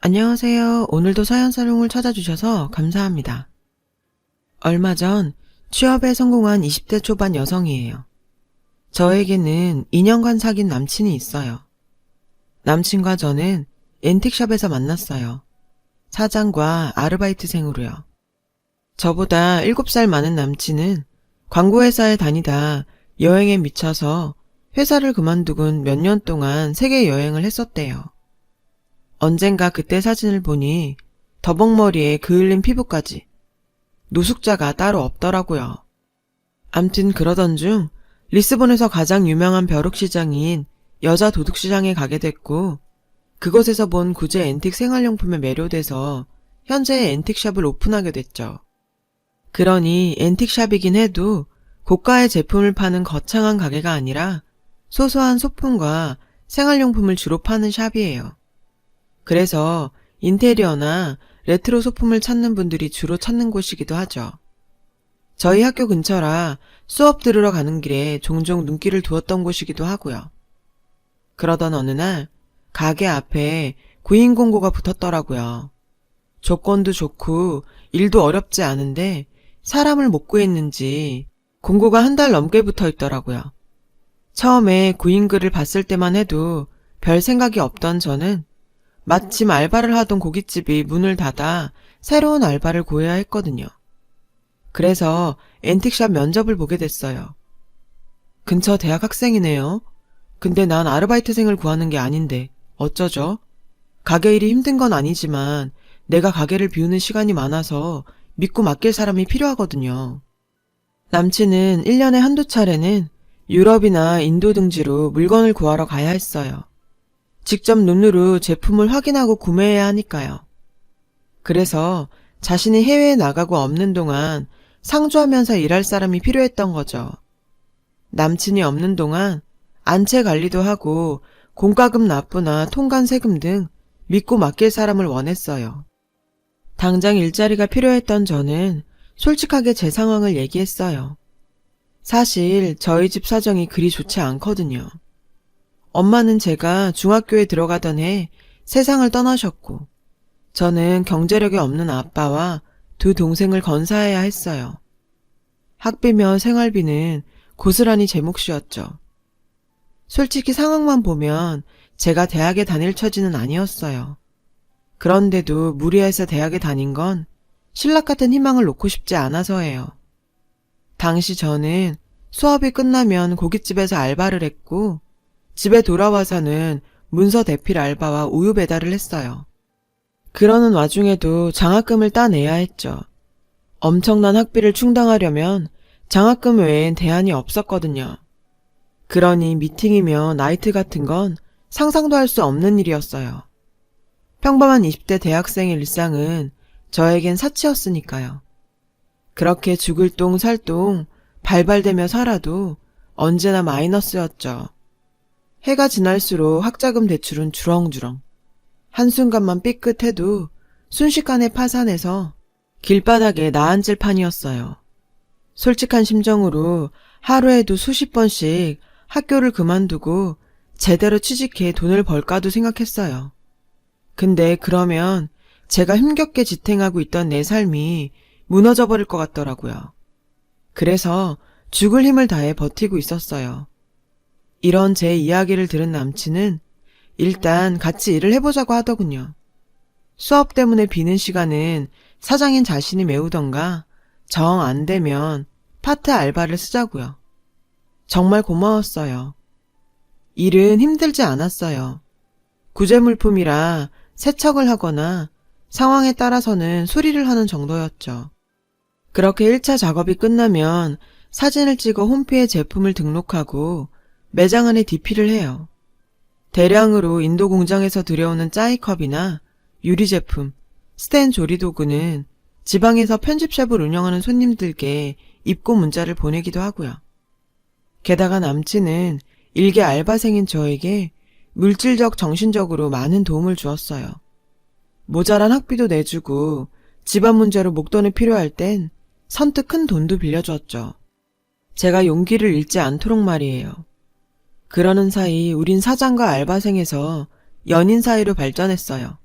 안녕하세요. 오늘도 사연사롱을 찾아주셔서 감사합니다. 얼마 전 취업에 성공한 20대 초반 여성이에요. 저에게는 2년간 사귄 남친이 있어요. 남친과 저는 앤틱샵에서 만났어요. 사장과 아르바이트생으로요. 저보다 7살 많은 남친은 광고회사에 다니다 여행에 미쳐서 회사를 그만두곤 몇 년 동안 세계 여행을 했었대요. 언젠가 그때 사진을 보니 더벅머리에 그을린 피부까지 노숙자가 따로 없더라고요. 암튼 그러던 중 리스본에서 가장 유명한 벼룩시장인 여자 도둑시장에 가게 됐고 그곳에서 본 구제 앤틱 생활용품에 매료돼서 현재 앤틱샵을 오픈하게 됐죠. 그러니 앤틱샵이긴 해도 고가의 제품을 파는 거창한 가게가 아니라 소소한 소품과 생활용품을 주로 파는 샵이에요. 그래서 인테리어나 레트로 소품을 찾는 분들이 주로 찾는 곳이기도 하죠. 저희 학교 근처라 수업 들으러 가는 길에 종종 눈길을 두었던 곳이기도 하고요. 그러던 어느 날 가게 앞에 구인 공고가 붙었더라고요. 조건도 좋고 일도 어렵지 않은데 사람을 못 구했는지 공고가 한 달 넘게 붙어 있더라고요. 처음에 구인글을 봤을 때만 해도 별 생각이 없던 저는 마침 알바를 하던 고깃집이 문을 닫아 새로운 알바를 구해야 했거든요. 그래서 앤틱샵 면접을 보게 됐어요. 근처 대학 학생이네요. 근데 난 아르바이트생을 구하는 게 아닌데 어쩌죠? 가게 일이 힘든 건 아니지만 내가 가게를 비우는 시간이 많아서 믿고 맡길 사람이 필요하거든요. 남친은 1년에 한두 차례는 유럽이나 인도 등지로 물건을 구하러 가야 했어요. 직접 눈으로 제품을 확인하고 구매해야 하니까요. 그래서 자신이 해외에 나가고 없는 동안 상주하면서 일할 사람이 필요했던 거죠. 남친이 없는 동안 안채 관리도 하고 공과금 납부나 통관 세금 등 믿고 맡길 사람을 원했어요. 당장 일자리가 필요했던 저는 솔직하게 제 상황을 얘기했어요. 사실 저희 집 사정이 그리 좋지 않거든요. 엄마는 제가 중학교에 들어가던 해 세상을 떠나셨고 저는 경제력이 없는 아빠와 두 동생을 건사해야 했어요. 학비며 생활비는 고스란히 제 몫이었죠. 솔직히 상황만 보면 제가 대학에 다닐 처지는 아니었어요. 그런데도 무리해서 대학에 다닌 건 신락 같은 희망을 놓고 싶지 않아서예요. 당시 저는 수업이 끝나면 고깃집에서 알바를 했고 집에 돌아와서는 문서 대필 알바와 우유 배달을 했어요. 그러는 와중에도 장학금을 따내야 했죠. 엄청난 학비를 충당하려면 장학금 외엔 대안이 없었거든요. 그러니 미팅이며 나이트 같은 건 상상도 할 수 없는 일이었어요. 평범한 20대 대학생의 일상은 저에겐 사치였으니까요. 그렇게 죽을 똥 살 똥 발발대며 살아도 언제나 마이너스였죠. 해가 지날수록 학자금 대출은 주렁주렁. 한순간만 삐끗해도 순식간에 파산해서 길바닥에 나앉을 판이었어요. 솔직한 심정으로 하루에도 수십 번씩 학교를 그만두고 제대로 취직해 돈을 벌까도 생각했어요. 근데 그러면 제가 힘겹게 지탱하고 있던 내 삶이 무너져 버릴 것 같더라고요. 그래서 죽을 힘을 다해 버티고 있었어요. 이런 제 이야기를 들은 남친은 일단 같이 일을 해보자고 하더군요. 수업 때문에 비는 시간은 사장인 자신이 메우던가 정 안 되면 파트 알바를 쓰자고요. 정말 고마웠어요. 일은 힘들지 않았어요. 구제물품이라 세척을 하거나 상황에 따라서는 수리를 하는 정도였죠. 그렇게 1차 작업이 끝나면 사진을 찍어 홈피에 제품을 등록하고 매장 안에 DP를 해요. 대량으로 인도 공장에서 들여오는 짜이컵이나 유리 제품, 스텐 조리도구는 지방에서 편집샵을 운영하는 손님들께 입고 문자를 보내기도 하고요. 게다가 남친은 일개 알바생인 저에게 물질적, 정신적으로 많은 도움을 주었어요. 모자란 학비도 내주고 집안 문제로 목돈이 필요할 땐 선뜻 큰 돈도 빌려주었죠. 제가 용기를 잃지 않도록 말이에요. 그러는 사이 우린 사장과 알바생에서 연인 사이로 발전했어요.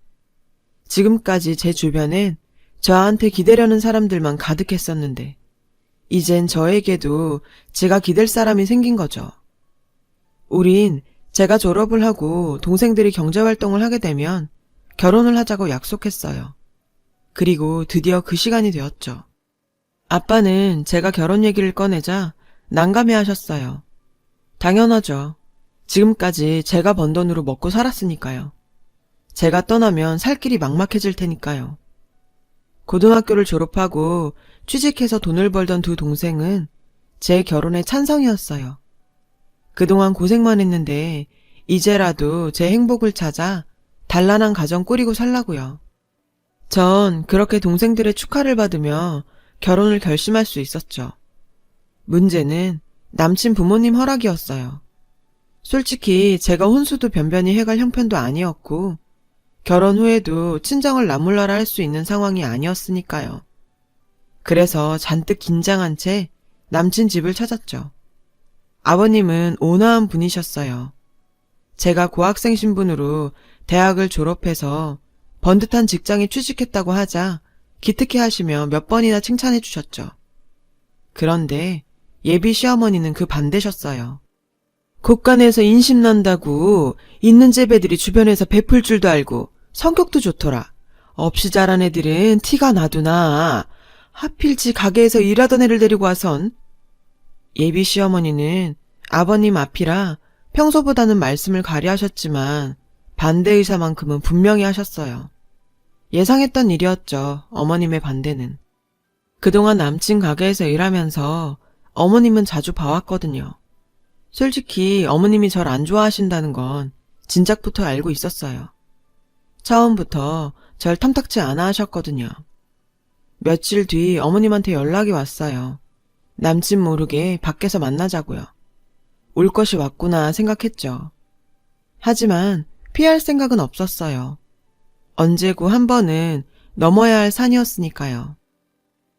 지금까지 제 주변엔 저한테 기대려는 사람들만 가득했었는데 이젠 저에게도 제가 기댈 사람이 생긴 거죠. 우린 제가 졸업을 하고 동생들이 경제활동을 하게 되면 결혼을 하자고 약속했어요. 그리고 드디어 그 시간이 되었죠. 아빠는 제가 결혼 얘기를 꺼내자 난감해 하셨어요. 당연하죠. 지금까지 제가 번 돈으로 먹고 살았으니까요. 제가 떠나면 살 길이 막막해질 테니까요. 고등학교를 졸업하고 취직해서 돈을 벌던 두 동생은 제 결혼에 찬성이었어요. 그동안 고생만 했는데 이제라도 제 행복을 찾아 단란한 가정 꾸리고 살라고요. 전 그렇게 동생들의 축하를 받으며 결혼을 결심할 수 있었죠. 문제는 남친 부모님 허락이었어요. 솔직히 제가 혼수도 변변히 해갈 형편도 아니었고 결혼 후에도 친정을 나몰라라 할 수 있는 상황이 아니었으니까요. 그래서 잔뜩 긴장한 채 남친 집을 찾았죠. 아버님은 온화한 분이셨어요. 제가 고학생 신분으로 대학을 졸업해서 번듯한 직장에 취직했다고 하자 기특해 하시며 몇 번이나 칭찬해 주셨죠. 그런데 예비 시어머니는 그 반대셨어요. 곳간에서 인심 난다고 있는 제배들이 주변에서 베풀 줄도 알고 성격도 좋더라. 없이 자란 애들은 티가 나두나. 하필 지 가게에서 일하던 애를 데리고 와선. 예비 시어머니는 아버님 앞이라 평소보다는 말씀을 가려하셨지만 반대 의사만큼은 분명히 하셨어요. 예상했던 일이었죠, 어머님의 반대는. 그동안 남친 가게에서 일하면서 어머님은 자주 봐왔거든요. 솔직히 어머님이 절 안 좋아하신다는 건 진작부터 알고 있었어요. 처음부터 절 탐탁치 않아 하셨거든요. 며칠 뒤 어머님한테 연락이 왔어요. 남친 모르게 밖에서 만나자고요. 올 것이 왔구나 생각했죠. 하지만 피할 생각은 없었어요. 언제고 한 번은 넘어야 할 산이었으니까요.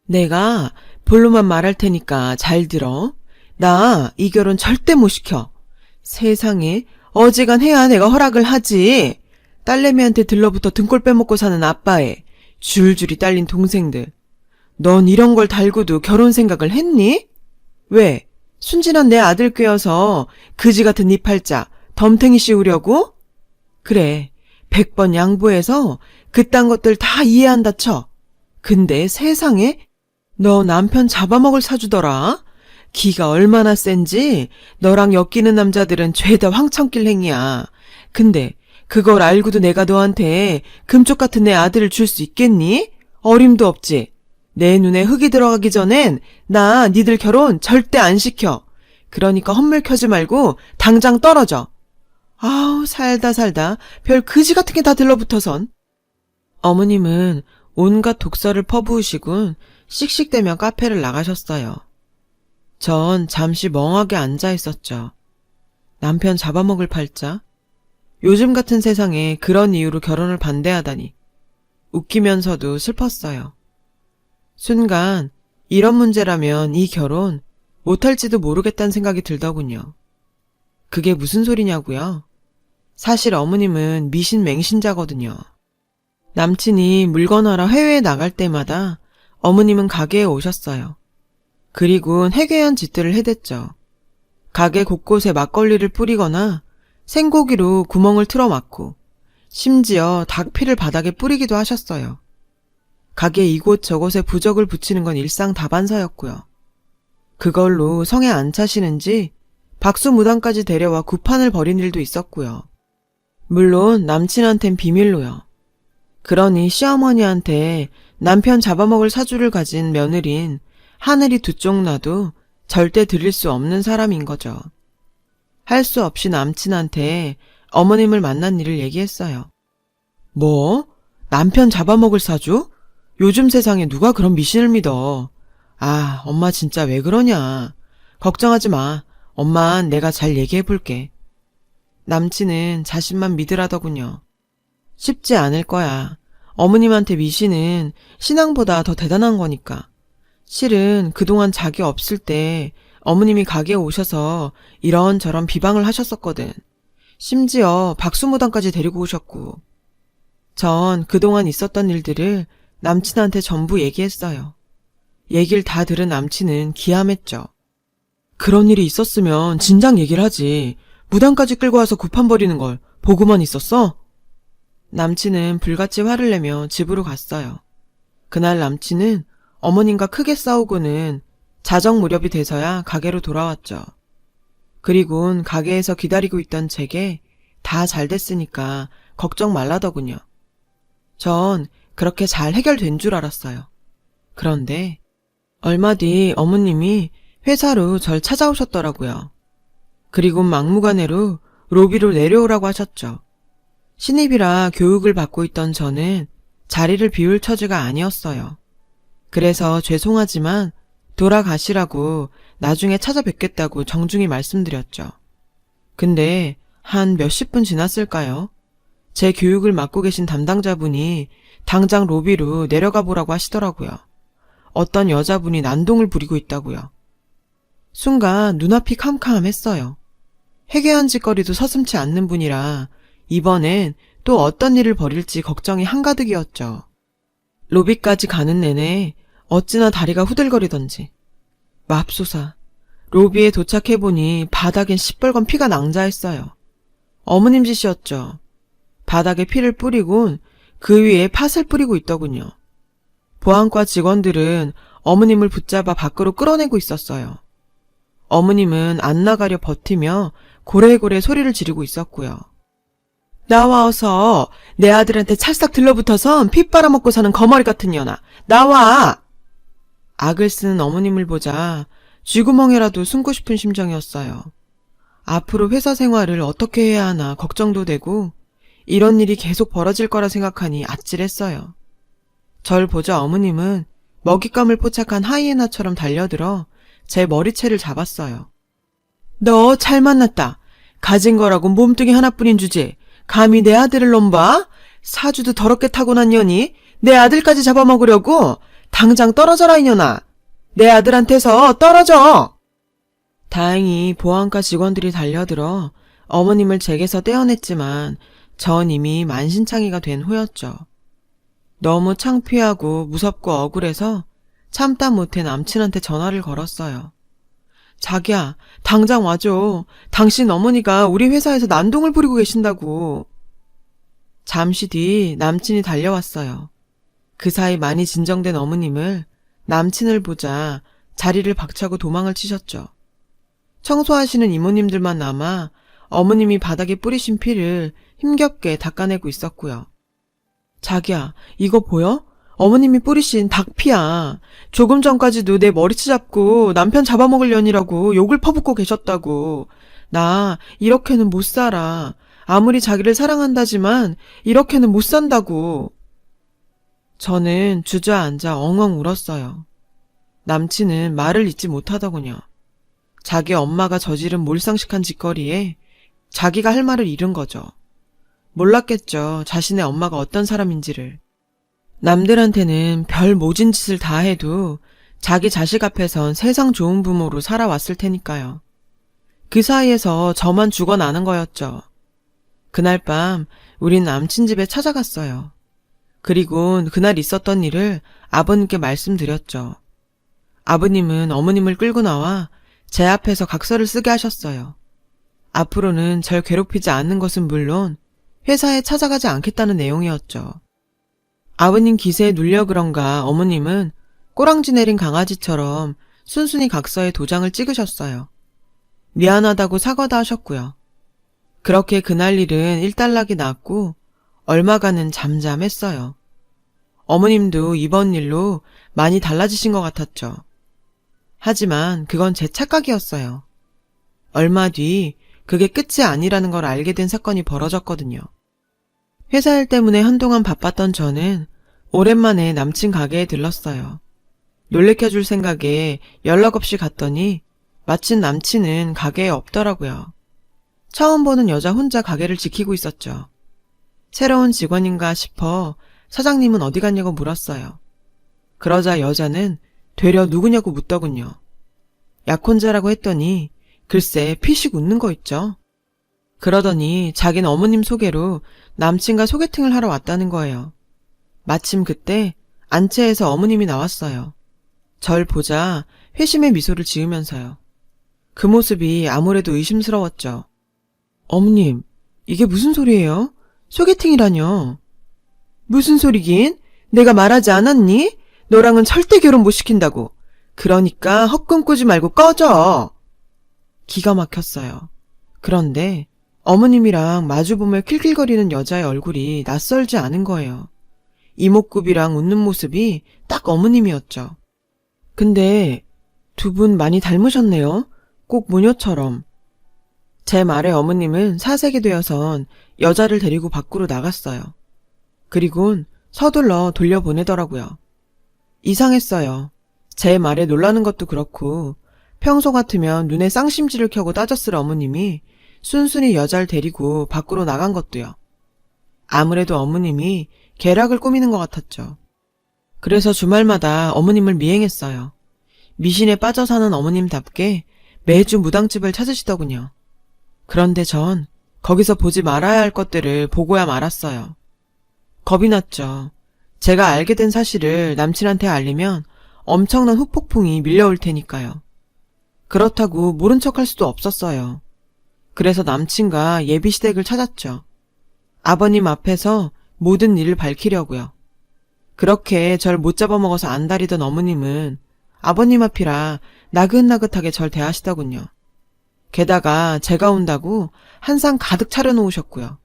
내가 본로만 말할 테니까 잘 들어. 나 이 결혼 절대 못 시켜. 세상에 어지간 해야 내가 허락을 하지. 딸내미한테 들러붙어 등골 빼먹고 사는 아빠에 줄줄이 딸린 동생들. 넌 이런 걸 달고도 결혼 생각을 했니? 왜? 순진한 내 아들 꾀어서 그지 같은 네 팔자 덤탱이 씌우려고? 그래, 100번 양보해서 그딴 것들 다 이해한다 쳐. 근데 세상에 너 남편 잡아먹을 사주더라. 기가 얼마나 센지 너랑 엮이는 남자들은 죄다 황천길 행이야. 근데 그걸 알고도 내가 너한테 금쪽 같은 내 아들을 줄 수 있겠니? 어림도 없지. 내 눈에 흙이 들어가기 전엔 나 니들 결혼 절대 안 시켜. 그러니까 헛물 켜지 말고 당장 떨어져. 아우 살다 별 그지 같은 게 다 들러붙어선. 어머님은 온갖 독설을 퍼부으시곤 씩씩대며 카페를 나가셨어요. 전 잠시 멍하게 앉아 있었죠. 남편 잡아먹을 팔자? 요즘 같은 세상에 그런 이유로 결혼을 반대하다니. 웃기면서도 슬펐어요. 순간 이런 문제라면 이 결혼 못할지도 모르겠다는 생각이 들더군요. 그게 무슨 소리냐고요? 사실 어머님은 미신맹신자거든요. 남친이 물건 하러 해외에 나갈 때마다 어머님은 가게에 오셨어요. 그리곤 해괴한 짓들을 해댔죠. 가게 곳곳에 막걸리를 뿌리거나 생고기로 구멍을 틀어막고 심지어 닭피를 바닥에 뿌리기도 하셨어요. 가게 이곳저곳에 부적을 붙이는 건 일상 다반사였고요. 그걸로 성에 안 차시는지 박수무당까지 데려와 구판을 벌인 일도 있었고요. 물론 남친한텐 비밀로요. 그러니 시어머니한테 남편 잡아먹을 사주를 가진 며느린 하늘이 두 쪽 나도 절대 드릴 수 없는 사람인 거죠. 할 수 없이 남친한테 어머님을 만난 일을 얘기했어요. 뭐? 남편 잡아먹을 사주? 요즘 세상에 누가 그런 미신을 믿어. 아, 엄마 진짜 왜 그러냐. 걱정하지 마. 엄만 내가 잘 얘기해볼게. 남친은 자신만 믿으라더군요. 쉽지 않을 거야. 어머님한테 미신은 신앙보다 더 대단한 거니까. 실은 그동안 자기 없을 때 어머님이 가게에 오셔서 이런저런 비방을 하셨었거든. 심지어 박수무당까지 데리고 오셨고. 전 그동안 있었던 일들을 남친한테 전부 얘기했어요. 얘기를 다 들은 남친은 기함했죠. 그런 일이 있었으면 진작 얘기를 하지. 무당까지 끌고 와서 구판 벌이는 걸 보고만 있었어? 남친은 불같이 화를 내며 집으로 갔어요. 그날 남친은 어머님과 크게 싸우고는 자정 무렵이 돼서야 가게로 돌아왔죠. 그리곤 가게에서 기다리고 있던 제게 다 잘 됐으니까 걱정 말라더군요. 전 그렇게 잘 해결된 줄 알았어요. 그런데 얼마 뒤 어머님이 회사로 절 찾아오셨더라고요. 그리고 막무가내로 로비로 내려오라고 하셨죠. 신입이라 교육을 받고 있던 저는 자리를 비울 처지가 아니었어요. 그래서 죄송하지만 돌아가시라고 나중에 찾아뵙겠다고 정중히 말씀드렸죠. 근데 한 몇십 분 지났을까요? 제 교육을 맡고 계신 담당자분이 당장 로비로 내려가 보라고 하시더라고요. 어떤 여자분이 난동을 부리고 있다고요. 순간 눈앞이 캄캄했어요. 해괴한 짓거리도 서슴지 않는 분이라 이번엔 또 어떤 일을 벌일지 걱정이 한가득이었죠. 로비까지 가는 내내 어찌나 다리가 후들거리던지. 맙소사, 로비에 도착해보니 바닥엔 시뻘건 피가 낭자했어요. 어머님 짓이었죠. 바닥에 피를 뿌리곤 그 위에 팥을 뿌리고 있더군요. 보안과 직원들은 어머님을 붙잡아 밖으로 끌어내고 있었어요. 어머님은 안 나가려 버티며 고래고래 소리를 지르고 있었고요. 나와서 내 아들한테 찰싹 들러붙어서 피 빨아먹고 사는 거머리 같은 년아. 나와! 악을 쓰는 어머님을 보자 쥐구멍에라도 숨고 싶은 심정이었어요. 앞으로 회사 생활을 어떻게 해야 하나 걱정도 되고 이런 일이 계속 벌어질 거라 생각하니 아찔했어요. 절 보자 어머님은 먹잇감을 포착한 하이에나처럼 달려들어 제 머리채를 잡았어요. 너 잘 만났다. 가진 거라고 몸뚱이 하나뿐인 주제. 감히 내 아들을 넘봐? 사주도 더럽게 타고난 년이 내 아들까지 잡아먹으려고? 당장 떨어져라 이년아. 내 아들한테서 떨어져. 다행히 보안과 직원들이 달려들어 어머님을 제게서 떼어냈지만 전 이미 만신창이가 된 후였죠. 너무 창피하고 무섭고 억울해서 참다 못해 남친한테 전화를 걸었어요. 자기야, 당장 와줘. 당신 어머니가 우리 회사에서 난동을 부리고 계신다고. 잠시 뒤 남친이 달려왔어요. 그 사이 많이 진정된 어머님을 남친을 보자 자리를 박차고 도망을 치셨죠. 청소하시는 이모님들만 남아 어머님이 바닥에 뿌리신 피를 힘겹게 닦아내고 있었고요. 자기야, 이거 보여? 어머님이 뿌리신 닭피야. 조금 전까지도 내 머리채 잡고 남편 잡아먹으려니라고 욕을 퍼붓고 계셨다고. 나 이렇게는 못 살아. 아무리 자기를 사랑한다지만 이렇게는 못 산다고. 저는 주저앉아 엉엉 울었어요. 남친은 말을 잇지 못하더군요. 자기 엄마가 저지른 몰상식한 짓거리에 자기가 할 말을 잃은 거죠. 몰랐겠죠. 자신의 엄마가 어떤 사람인지를. 남들한테는 별 모진 짓을 다 해도 자기 자식 앞에선 세상 좋은 부모로 살아왔을 테니까요. 그 사이에서 저만 죽어나는 거였죠. 그날 밤 우린 남친 집에 찾아갔어요. 그리고 그날 있었던 일을 아버님께 말씀드렸죠. 아버님은 어머님을 끌고 나와 제 앞에서 각서를 쓰게 하셨어요. 앞으로는 절 괴롭히지 않는 것은 물론 회사에 찾아가지 않겠다는 내용이었죠. 아버님 기세에 눌려 그런가 어머님은 꼬랑지 내린 강아지처럼 순순히 각서에 도장을 찍으셨어요. 미안하다고 사과도 하셨고요. 그렇게 그날 일은 일단락이 났고 얼마간은 잠잠했어요. 어머님도 이번 일로 많이 달라지신 것 같았죠. 하지만 그건 제 착각이었어요. 얼마 뒤 그게 끝이 아니라는 걸 알게 된 사건이 벌어졌거든요. 회사 일 때문에 한동안 바빴던 저는 오랜만에 남친 가게에 들렀어요. 놀래켜줄 생각에 연락 없이 갔더니 마침 남친은 가게에 없더라고요. 처음 보는 여자 혼자 가게를 지키고 있었죠. 새로운 직원인가 싶어 사장님은 어디 갔냐고 물었어요. 그러자 여자는 되려 누구냐고 묻더군요. 약혼자라고 했더니 글쎄 피식 웃는 거 있죠. 그러더니 자기는 어머님 소개로 남친과 소개팅을 하러 왔다는 거예요. 마침 그때 안채에서 어머님이 나왔어요. 절 보자 회심의 미소를 지으면서요. 그 모습이 아무래도 의심스러웠죠. 어머님, 이게 무슨 소리예요? 소개팅이라뇨? 무슨 소리긴? 내가 말하지 않았니? 너랑은 절대 결혼 못 시킨다고. 그러니까 헛꿈 꾸지 말고 꺼져. 기가 막혔어요. 그런데 어머님이랑 마주보며 킬킬거리는 여자의 얼굴이 낯설지 않은 거예요. 이목구비랑 웃는 모습이 딱 어머님이었죠. 근데 두 분 많이 닮으셨네요. 꼭 모녀처럼. 제 말에 어머님은 사색이 되어선 여자를 데리고 밖으로 나갔어요. 그리곤 서둘러 돌려보내더라고요. 이상했어요. 제 말에 놀라는 것도 그렇고 평소 같으면 눈에 쌍심지를 켜고 따졌을 어머님이 순순히 여자를 데리고 밖으로 나간 것도요. 아무래도 어머님이 계략을 꾸미는 것 같았죠. 그래서 주말마다 어머님을 미행했어요. 미신에 빠져 사는 어머님답게 매주 무당집을 찾으시더군요. 그런데 전 거기서 보지 말아야 할 것들을 보고야 말았어요. 겁이 났죠. 제가 알게 된 사실을 남친한테 알리면 엄청난 후폭풍이 밀려올 테니까요. 그렇다고 모른 척할 수도 없었어요. 그래서 남친과 예비시댁을 찾았죠. 아버님 앞에서 모든 일을 밝히려고요. 그렇게 절 못 잡아먹어서 안달이던 어머님은 아버님 앞이라 나긋나긋하게 절 대하시더군요. 게다가 제가 온다고 한 상 가득 차려놓으셨고요.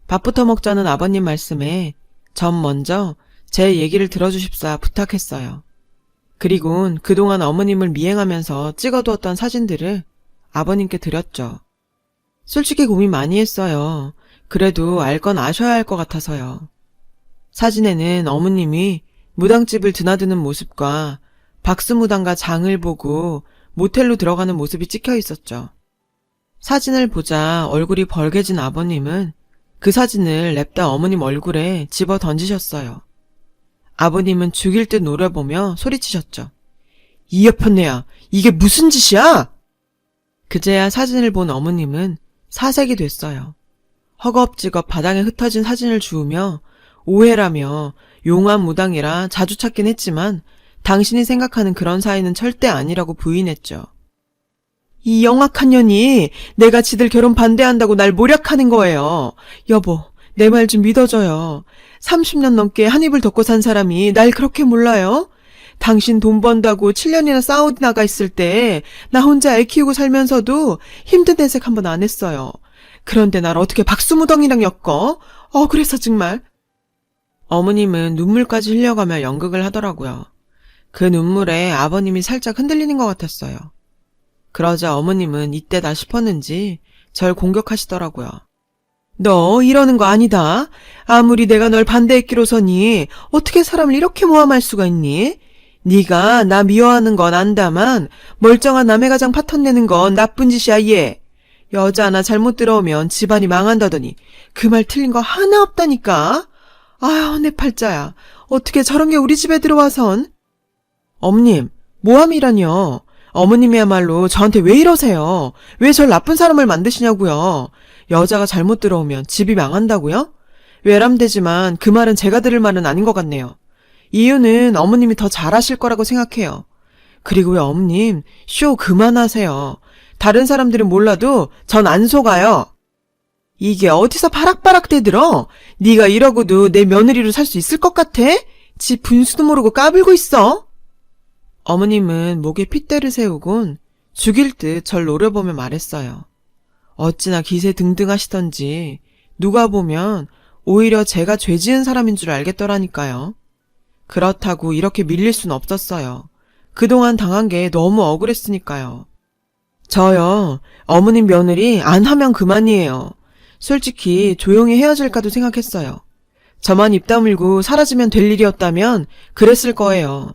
밥부터 먹자는 아버님 말씀에 전 먼저 제 얘기를 들어주십사 부탁했어요. 그리곤 그동안 어머님을 미행하면서 찍어두었던 사진들을 아버님께 드렸죠. 솔직히 고민 많이 했어요. 그래도 알 건 아셔야 할 것 같아서요. 사진에는 어머님이 무당집을 드나드는 모습과 박수무당과 장을 보고 모텔로 들어가는 모습이 찍혀 있었죠. 사진을 보자 얼굴이 벌개진 아버님은 그 사진을 냅다 어머님 얼굴에 집어 던지셨어요. 아버님은 죽일 듯 노려보며 소리치셨죠. 이 여편네야, 이게 무슨 짓이야? 그제야 사진을 본 어머님은 사색이 됐어요. 허겁지겁 바닥에 흩어진 사진을 주우며 오해라며 용한 무당이라 자주 찾긴 했지만 당신이 생각하는 그런 사이는 절대 아니라고 부인했죠. 이 영악한 년이 내가 지들 결혼 반대한다고 날 모략하는 거예요. 여보, 내 말 좀 믿어줘요. 30년 넘게 한 입을 덮고 산 사람이 날 그렇게 몰라요? 당신 돈 번다고 7년이나 사우디 나가 있을 때 나 혼자 애 키우고 살면서도 힘든 내색 한 번 안 했어요. 그런데 날 어떻게 박수무덩이랑 엮어? 그래서 정말. 어머님은 눈물까지 흘려가며 연극을 하더라고요. 그 눈물에 아버님이 살짝 흔들리는 것 같았어요. 그러자 어머님은 이때다 싶었는지 절 공격하시더라고요. 너 이러는 거 아니다. 아무리 내가 널 반대했기로서니 어떻게 사람을 이렇게 모함할 수가 있니? 네가 나 미워하는 건 안다만 멀쩡한 남의 가장 파탄내는 건 나쁜 짓이야 얘. 여자 하나 잘못 들어오면 집안이 망한다더니 그 말 틀린 거 하나 없다니까. 아휴 내 팔자야. 어떻게 저런 게 우리 집에 들어와선. 어머님, 모함이라뇨. 어머님이야말로 저한테 왜 이러세요? 왜 절 나쁜 사람을 만드시냐고요? 여자가 잘못 들어오면 집이 망한다고요? 외람되지만 그 말은 제가 들을 말은 아닌 것 같네요. 이유는 어머님이 더 잘하실 거라고 생각해요. 그리고 왜 어머님 쇼 그만하세요. 다른 사람들은 몰라도 전 안 속아요. 이게 어디서 바락바락 대들어? 네가 이러고도 내 며느리로 살 수 있을 것 같아? 지 분수도 모르고 까불고 있어? 어머님은 목에 핏대를 세우곤 죽일 듯 절 노려보며 말했어요. 어찌나 기세 등등하시던지 누가 보면 오히려 제가 죄 지은 사람인 줄 알겠더라니까요. 그렇다고 이렇게 밀릴 순 없었어요. 그동안 당한 게 너무 억울했으니까요. 저요, 어머님 며느리 안 하면 그만이에요. 솔직히 조용히 헤어질까도 생각했어요. 저만 입 다물고 사라지면 될 일이었다면 그랬을 거예요.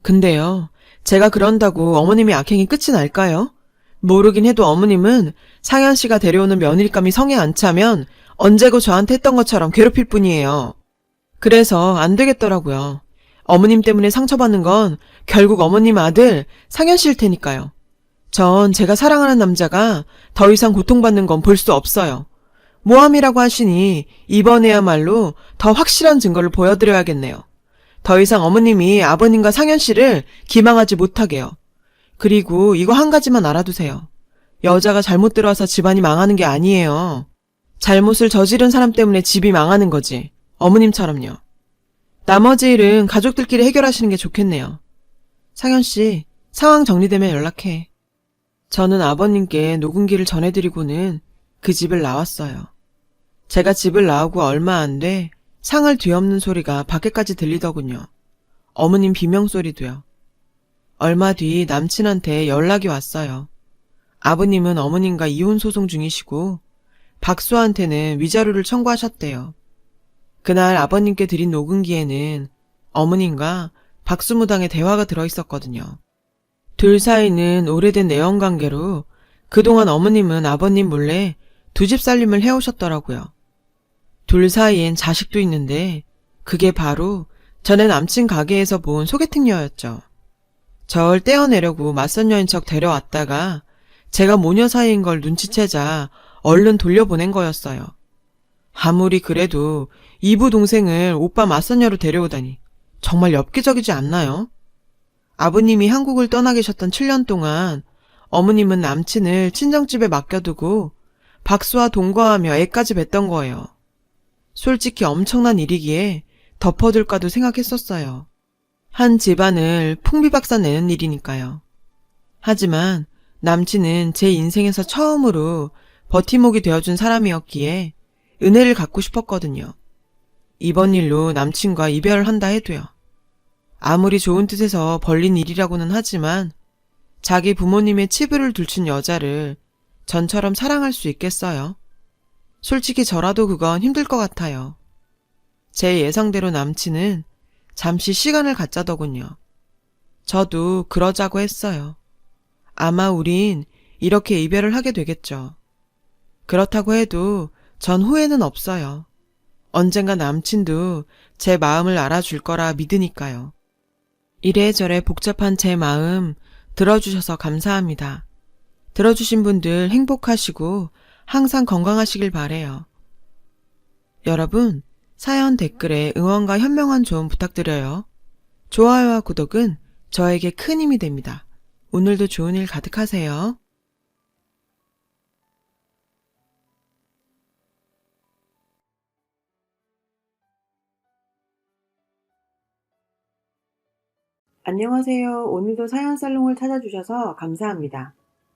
근데요, 제가 그런다고 어머님이 악행이 끝이 날까요? 모르긴 해도 어머님은 상현 씨가 데려오는 며느리감이 성에 안 차면 언제고 저한테 했던 것처럼 괴롭힐 뿐이에요. 그래서 안 되겠더라고요. 어머님 때문에 상처받는 건 결국 어머님 아들 상현 씨일 테니까요. 전 제가 사랑하는 남자가 더 이상 고통받는 건 볼 수 없어요. 모함이라고 하시니 이번에야말로 더 확실한 증거를 보여드려야겠네요. 더 이상 어머님이 아버님과 상현 씨를 기망하지 못하게요. 그리고 이거 한 가지만 알아두세요. 여자가 잘못 들어와서 집안이 망하는 게 아니에요. 잘못을 저지른 사람 때문에 집이 망하는 거지. 어머님처럼요. 나머지 일은 가족들끼리 해결하시는 게 좋겠네요. 상현 씨, 상황 정리되면 연락해. 저는 아버님께 녹음기를 전해드리고는 그 집을 나왔어요. 제가 집을 나오고 얼마 안 돼 상을 뒤엎는 소리가 밖에까지 들리더군요. 어머님 비명소리도요. 얼마 뒤 남친한테 연락이 왔어요. 아버님은 어머님과 이혼 소송 중이시고 박수한테는 위자료를 청구하셨대요. 그날 아버님께 드린 녹음기에는 어머님과 박수무당의 대화가 들어있었거든요. 둘 사이는 오래된 내연관계로 그동안 어머님은 아버님 몰래 두 집 살림을 해오셨더라고요. 둘 사이엔 자식도 있는데 그게 바로 전에 남친 가게에서 본 소개팅녀였죠. 절 떼어내려고 맞선 여인 척 데려왔다가 제가 모녀 사이인 걸 눈치채자 얼른 돌려보낸 거였어요. 아무리 그래도 이부 동생을 오빠 맞선녀로 데려오다니 정말 엽기적이지 않나요? 아버님이 한국을 떠나 계셨던 7년 동안 어머님은 남친을 친정집에 맡겨두고 박수와 동거하며 애까지 뵀던 거예요. 솔직히 엄청난 일이기에 덮어둘까도 생각했었어요. 한 집안을 풍비박산 내는 일이니까요. 하지만 남친은 제 인생에서 처음으로 버팀목이 되어준 사람이었기에 은혜를 갚고 싶었거든요. 이번 일로 남친과 이별을 한다 해도요. 아무리 좋은 뜻에서 벌린 일이라고는 하지만 자기 부모님의 치부를 들춘 여자를 전처럼 사랑할 수 있겠어요? 솔직히 저라도 그건 힘들 것 같아요. 제 예상대로 남친은 잠시 시간을 갖자더군요. 저도 그러자고 했어요. 아마 우린 이렇게 이별을 하게 되겠죠. 그렇다고 해도 전 후회는 없어요. 언젠가 남친도 제 마음을 알아줄 거라 믿으니까요. 이래저래 복잡한 제 마음 들어주셔서 감사합니다. 들어주신 분들 행복하시고 항상 건강하시길 바래요. 여러분, 사연 댓글에 응원과 현명한 조언 부탁드려요. 좋아요와 구독은 저에게 큰 힘이 됩니다. 오늘도 좋은 일 가득하세요. 안녕하세요. 오늘도 사연 살롱을 찾아주셔서 감사합니다.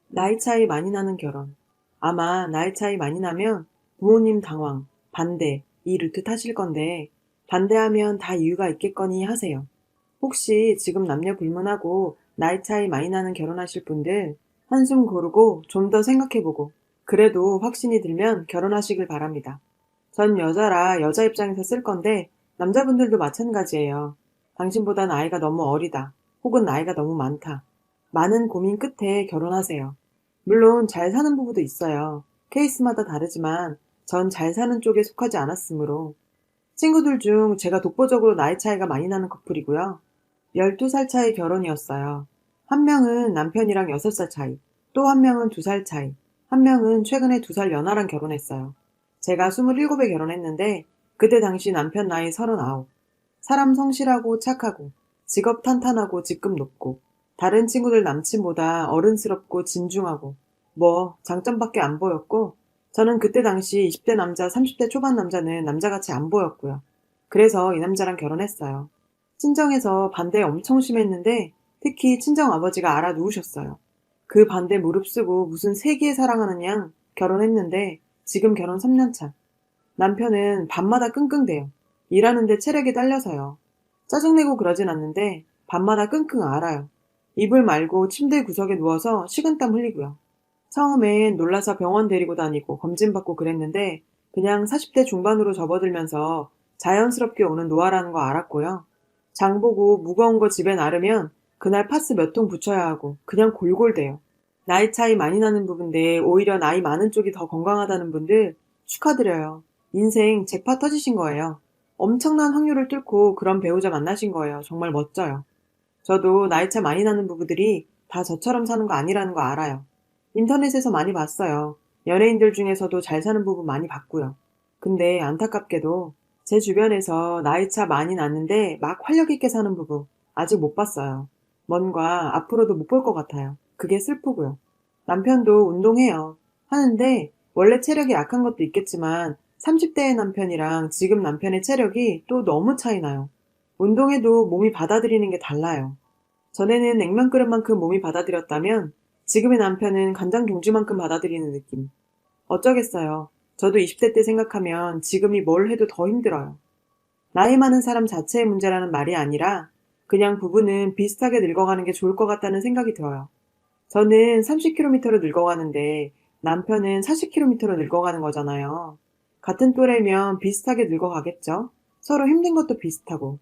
나이 차이 많이 나는 결혼. 아마 나이 차이 많이 나면 부모님 당황, 반대, 이 루트 타실 건데 반대하면 다 이유가 있겠거니 하세요. 혹시 지금 남녀 불문하고 나이 차이 많이 나는 결혼하실 분들 한숨 고르고 좀 더 생각해보고 그래도 확신이 들면 결혼하시길 바랍니다. 전 여자라 여자 입장에서 쓸 건데 남자분들도 마찬가지예요. 당신보다 나이가 너무 어리다. 혹은 나이가 너무 많다. 많은 고민 끝에 결혼하세요. 물론 잘 사는 부부도 있어요. 케이스마다 다르지만 전 잘 사는 쪽에 속하지 않았으므로. 친구들 중 제가 독보적으로 나이 차이가 많이 나는 커플이고요. 12살 차이 결혼이었어요. 한 명은 남편이랑 6살 차이, 또 한 명은 2살 차이, 한 명은 최근에 2살 연하랑 결혼했어요. 제가 27에 결혼했는데 그때 당시 남편 나이 39. 사람 성실하고 착하고 직업 탄탄하고 직급 높고 다른 친구들 남친보다 어른스럽고 진중하고 뭐 장점밖에 안 보였고 저는 그때 당시 20대 남자 30대 초반 남자는 남자같이 안 보였고요. 그래서 이 남자랑 결혼했어요. 친정에서 반대 엄청 심했는데 특히 친정아버지가 알아누우셨어요. 그 반대 무릅쓰고 무슨 세기에 사랑하는 양 결혼했는데 지금 결혼 3년 차. 남편은 밤마다 끙끙대요. 일하는데 체력이 딸려서요. 짜증내고 그러진 않는데 밤마다 끙끙 앓아요. 이불 말고 침대 구석에 누워서 식은땀 흘리고요. 처음엔 놀라서 병원 데리고 다니고 검진받고 그랬는데 그냥 40대 중반으로 접어들면서 자연스럽게 오는 노화라는 거 알았고요. 장 보고 무거운 거 집에 나르면 그날 파스 몇 통 붙여야 하고 그냥 골골대요. 나이 차이 많이 나는 부분인데 오히려 나이 많은 쪽이 더 건강하다는 분들 축하드려요. 인생 잭팟 터지신 거예요. 엄청난 확률을 뚫고 그런 배우자 만나신 거예요. 정말 멋져요. 저도 나이 차 많이 나는 부부들이 다 저처럼 사는 거 아니라는 거 알아요. 인터넷에서 많이 봤어요. 연예인들 중에서도 잘 사는 부분 많이 봤고요. 근데 안타깝게도 제 주변에서 나이차 많이 났는데 막 활력 있게 사는 부부 아직 못 봤어요. 뭔가 앞으로도 못 볼 것 같아요. 그게 슬프고요. 남편도 운동해요. 하는데 원래 체력이 약한 것도 있겠지만 30대의 남편이랑 지금 남편의 체력이 또 너무 차이 나요. 운동해도 몸이 받아들이는 게 달라요. 전에는 냉면 그릇만큼 몸이 받아들였다면 지금의 남편은 간장 종지만큼 받아들이는 느낌. 어쩌겠어요. 저도 20대 때 생각하면 지금이 뭘 해도 더 힘들어요. 나이 많은 사람 자체의 문제라는 말이 아니라 그냥 부부는 비슷하게 늙어가는 게 좋을 것 같다는 생각이 들어요. 저는 30km로 늙어가는데 남편은 40km로 늙어가는 거잖아요. 같은 또래면 비슷하게 늙어가겠죠? 서로 힘든 것도 비슷하고.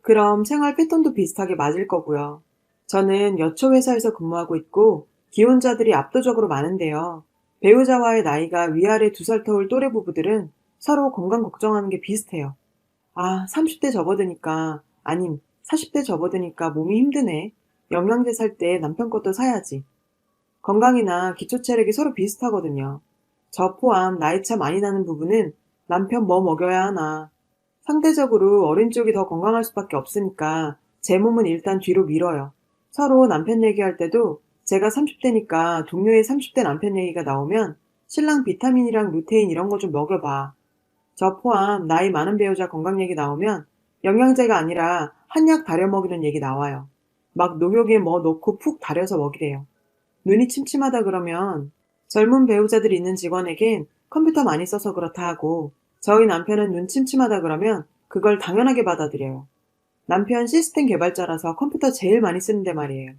그럼 생활 패턴도 비슷하게 맞을 거고요. 저는 여초 회사에서 근무하고 있고 기혼자들이 압도적으로 많은데요. 배우자와의 나이가 위아래 2살 터울 또래 부부들은 서로 건강 걱정하는 게 비슷해요. 아, 30대 접어드니까, 아님, 40대 접어드니까 몸이 힘드네. 영양제 살 때 남편 것도 사야지. 건강이나 기초 체력이 서로 비슷하거든요. 저 포함 나이차 많이 나는 부부는 남편 뭐 먹여야 하나. 상대적으로 어린 쪽이 더 건강할 수밖에 없으니까 제 몸은 일단 뒤로 밀어요. 서로 남편 얘기할 때도 제가 30대니까 동료의 30대 남편 얘기가 나오면 신랑 비타민이랑 루테인 이런 거 좀 먹여봐. 저 포함 나이 많은 배우자 건강 얘기 나오면 영양제가 아니라 한약 다려 먹이는 얘기 나와요. 막 녹욕에 뭐 넣고 푹 다려서 먹이래요. 눈이 침침하다 그러면 젊은 배우자들 있는 직원에겐 컴퓨터 많이 써서 그렇다 하고 저희 남편은 눈 침침하다 그러면 그걸 당연하게 받아들여요. 남편 시스템 개발자라서 컴퓨터 제일 많이 쓰는데 말이에요.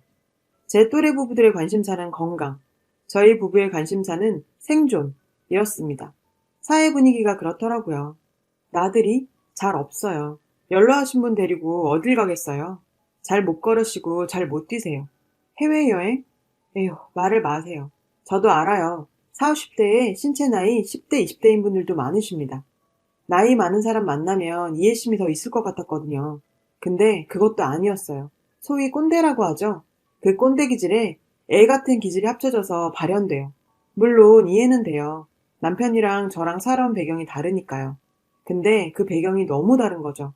제 또래 부부들의 관심사는 건강, 저희 부부의 관심사는 생존, 이렇습니다. 사회 분위기가 그렇더라고요. 나들이 잘 없어요. 연로하신 분 데리고 어딜 가겠어요? 잘 못 걸으시고 잘 못 뛰세요. 해외여행? 에휴, 말을 마세요. 저도 알아요. 40, 50대에 신체 나이 10대, 20대인 분들도 많으십니다. 나이 많은 사람 만나면 이해심이 더 있을 것 같았거든요. 근데 그것도 아니었어요. 소위 꼰대라고 하죠. 그 꼰대 기질에 애 같은 기질이 합쳐져서 발현돼요. 물론 이해는 돼요. 남편이랑 저랑 살아온 배경이 다르니까요. 근데 그 배경이 너무 다른 거죠.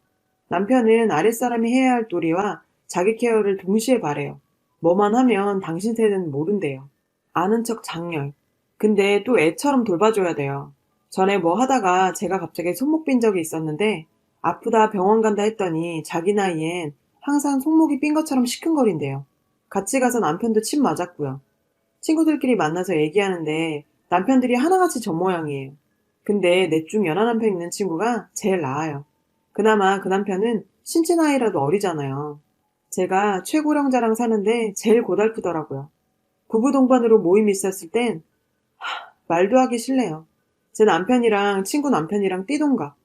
남편은 아랫사람이 해야 할 도리와 자기 케어를 동시에 바래요. 뭐만 하면 당신 세대는 모른대요. 아는 척 장렬. 근데 또 애처럼 돌봐줘야 돼요. 전에 뭐 하다가 제가 갑자기 손목 빈 적이 있었는데 아프다 병원 간다 했더니 자기 나이엔 항상 손목이 삔 것처럼 시큰거린대요. 같이 가서 남편도 침 맞았고요. 친구들끼리 만나서 얘기하는데 남편들이 하나같이 저 모양이에요. 근데 넷 중 연하 남편 있는 친구가 제일 나아요. 그나마 그 남편은 신체 나이라도 어리잖아요. 제가 최고령자랑 사는데 제일 고달프더라고요. 부부 동반으로 모임 있었을 땐 말도 하기 싫네요. 제 남편이랑 친구 남편이랑 띠동갑.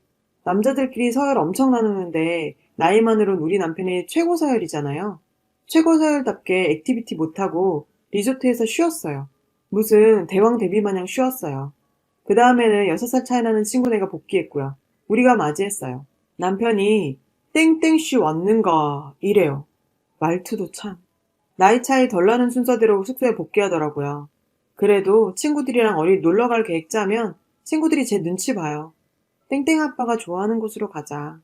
남자들끼리 서열 엄청 나누는데 나이만으론 우리 남편이 최고 서열이잖아요. 최고 서열답게 액티비티 못하고 리조트에서 쉬었어요. 무슨 대왕 대비 마냥 쉬었어요. 그 다음에는 6살 차이 나는 친구네가 복귀했고요. 우리가 맞이했어요. 남편이 땡땡씨 왔는가 이래요. 말투도 참. 나이 차이 덜 나는 순서대로 숙소에 복귀하더라고요. 그래도 친구들이랑 어디 놀러 갈 계획 짜면 친구들이 제 눈치 봐요. 땡땡 아빠가 좋아하는 곳으로 가자.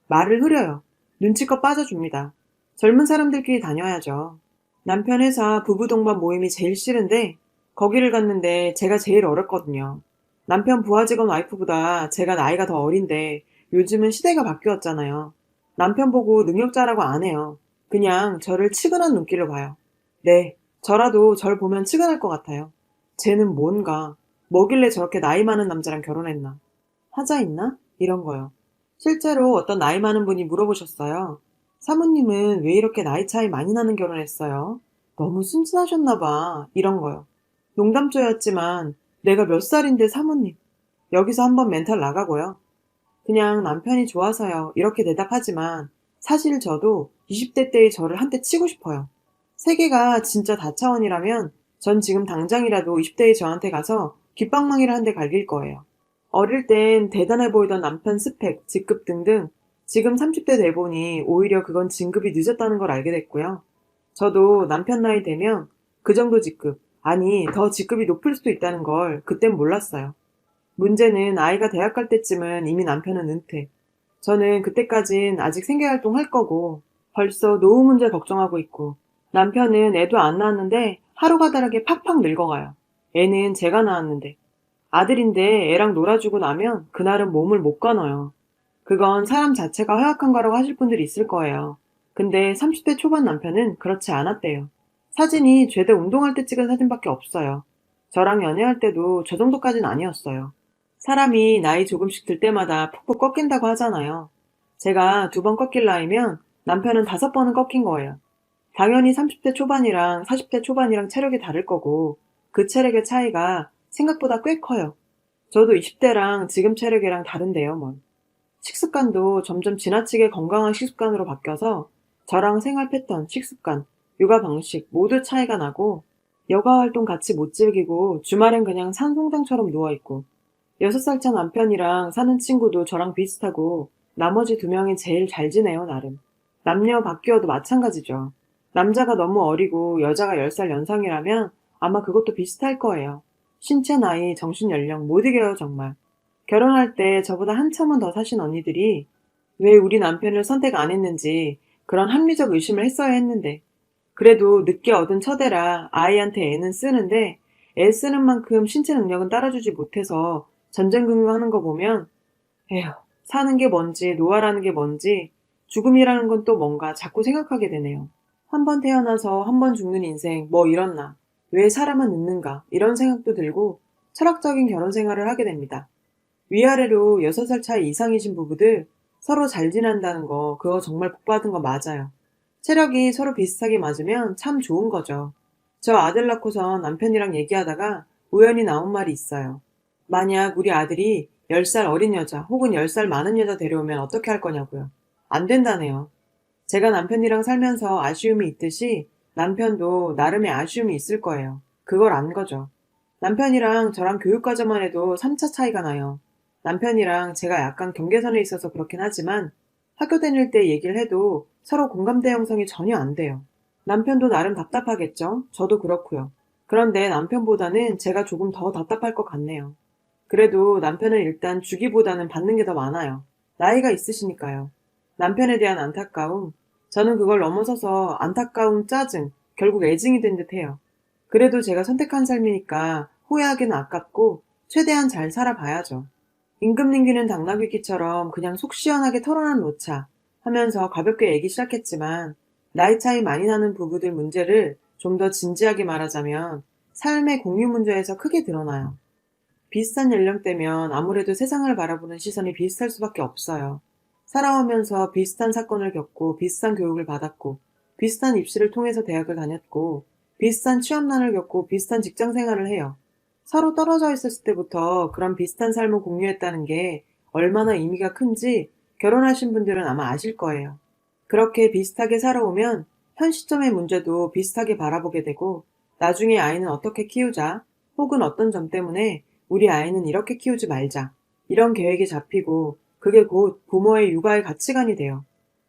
말을 흐려요. 눈치껏 빠져줍니다. 젊은 사람들끼리 다녀야죠. 남편 회사 부부 동반 모임이 제일 싫은데 거기를 갔는데 제가 제일 어렸거든요. 남편 부하 직원 와이프보다 제가 나이가 더 어린데 요즘은 시대가 바뀌었잖아요. 남편 보고 능력자라고 안 해요. 그냥 저를 측은한 눈길로 봐요. 네, 저라도 절 보면 측은할 것 같아요. 쟤는 뭔가, 뭐길래 저렇게 나이 많은 남자랑 결혼했나? 하자 있나? 이런 거요. 실제로 어떤 나이 많은 분이 물어보셨어요. 사모님은 왜 이렇게 나이 차이 많이 나는 결혼했어요? 너무 순진하셨나 봐. 이런 거요. 농담조였지만 내가 몇 살인데 사모님. 여기서 한번 멘탈 나가고요. 그냥 남편이 좋아서요. 이렇게 대답하지만 사실 저도 20대 때의 저를 한대 치고 싶어요. 세계가 진짜 다차원이라면 전 지금 당장이라도 20대의 저한테 가서 귓방망이를 한 대 갈길 거예요. 어릴 땐 대단해 보이던 남편 스펙, 직급 등등 지금 30대 돼 보니 오히려 그건 진급이 늦었다는 걸 알게 됐고요. 저도 남편 나이 되면 그 정도 직급, 아니 더 직급이 높을 수도 있다는 걸 그땐 몰랐어요. 문제는 아이가 대학 갈 때쯤은 이미 남편은 은퇴. 저는 그때까진 아직 생계활동 할 거고 벌써 노후 문제 걱정하고 있고 남편은 애도 안 낳았는데 하루가 다르게 팍팍 늙어가요. 애는 제가 낳았는데 아들인데 애랑 놀아주고 나면 그날은 몸을 못 가눠요. 그건 사람 자체가 허약한 거라고 하실 분들이 있을 거예요. 근데 30대 초반 남편은 그렇지 않았대요. 사진이 죄다 운동할 때 찍은 사진밖에 없어요. 저랑 연애할 때도 저 정도까지는 아니었어요. 사람이 나이 조금씩 들 때마다 푹푹 꺾인다고 하잖아요. 제가 2번 꺾일 나이면 남편은 5번은 꺾인 거예요. 당연히 30대 초반이랑 40대 초반이랑 체력이 다를 거고 그 체력의 차이가 생각보다 꽤 커요. 저도 20대랑 지금 체력이랑 다른데요, 뭐. 식습관도 점점 지나치게 건강한 식습관으로 바뀌어서 저랑 생활 패턴, 식습관, 육아 방식 모두 차이가 나고 여가 활동 같이 못 즐기고 주말엔 그냥 산송장처럼 누워있고 6살 차 남편이랑 사는 친구도 저랑 비슷하고 나머지 2명이 제일 잘 지내요, 나름. 남녀 바뀌어도 마찬가지죠. 남자가 너무 어리고 여자가 10살 연상이라면 아마 그것도 비슷할 거예요. 신체 나이, 정신 연령 못 이겨요, 정말. 결혼할 때 저보다 한참은 더 사신 언니들이 왜 우리 남편을 선택 안 했는지 그런 합리적 의심을 했어야 했는데 그래도 늦게 얻은 처대라 아이한테 애는 쓰는데 애 쓰는 만큼 신체 능력은 따라주지 못해서 전전긍긍하는 거 보면 에휴, 사는 게 뭔지 노화라는 게 뭔지 죽음이라는 건 또 뭔가 자꾸 생각하게 되네요. 한 번 태어나서 한 번 죽는 인생 뭐 이렇나 왜 사람은 늙는가 이런 생각도 들고 철학적인 결혼 생활을 하게 됩니다. 위아래로 6살 차이 이상이신 부부들 서로 잘 지낸다는 거 그거 정말 복 받은 거 맞아요. 체력이 서로 비슷하게 맞으면 참 좋은 거죠. 저 아들 낳고선 남편이랑 얘기하다가 우연히 나온 말이 있어요. 만약 우리 아들이 10살 어린 여자 혹은 10살 많은 여자 데려오면 어떻게 할 거냐고요. 안 된다네요. 제가 남편이랑 살면서 아쉬움이 있듯이 남편도 나름의 아쉬움이 있을 거예요. 그걸 안 거죠. 남편이랑 저랑 교육과정만 해도 3차 차이가 나요. 남편이랑 제가 약간 경계선에 있어서 그렇긴 하지만 학교 다닐 때 얘기를 해도 서로 공감대 형성이 전혀 안 돼요. 남편도 나름 답답하겠죠? 저도 그렇고요. 그런데 남편보다는 제가 조금 더 답답할 것 같네요. 그래도 남편은 일단 주기보다는 받는 게 더 많아요. 나이가 있으시니까요. 남편에 대한 안타까움, 저는 그걸 넘어서서 안타까움, 짜증, 결국 애증이 된 듯 해요. 그래도 제가 선택한 삶이니까 후회하기는 아깝고 최대한 잘 살아봐야죠. 임금 님기는 당나귀기처럼 그냥 속 시원하게 털어놔 놓자 하면서 가볍게 얘기 시작했지만 나이 차이 많이 나는 부부들 문제를 좀 더 진지하게 말하자면 삶의 공유 문제에서 크게 드러나요. 비슷한 연령대면 아무래도 세상을 바라보는 시선이 비슷할 수밖에 없어요. 살아오면서 비슷한 사건을 겪고 비슷한 교육을 받았고 비슷한 입시를 통해서 대학을 다녔고 비슷한 취업난을 겪고 비슷한 직장 생활을 해요. 서로 떨어져 있었을 때부터 그런 비슷한 삶을 공유했다는 게 얼마나 의미가 큰지 결혼하신 분들은 아마 아실 거예요. 그렇게 비슷하게 살아오면 현 시점의 문제도 비슷하게 바라보게 되고 나중에 아이는 어떻게 키우자 혹은 어떤 점 때문에 우리 아이는 이렇게 키우지 말자 이런 계획이 잡히고 그게 곧 부모의 육아의 가치관이 돼요.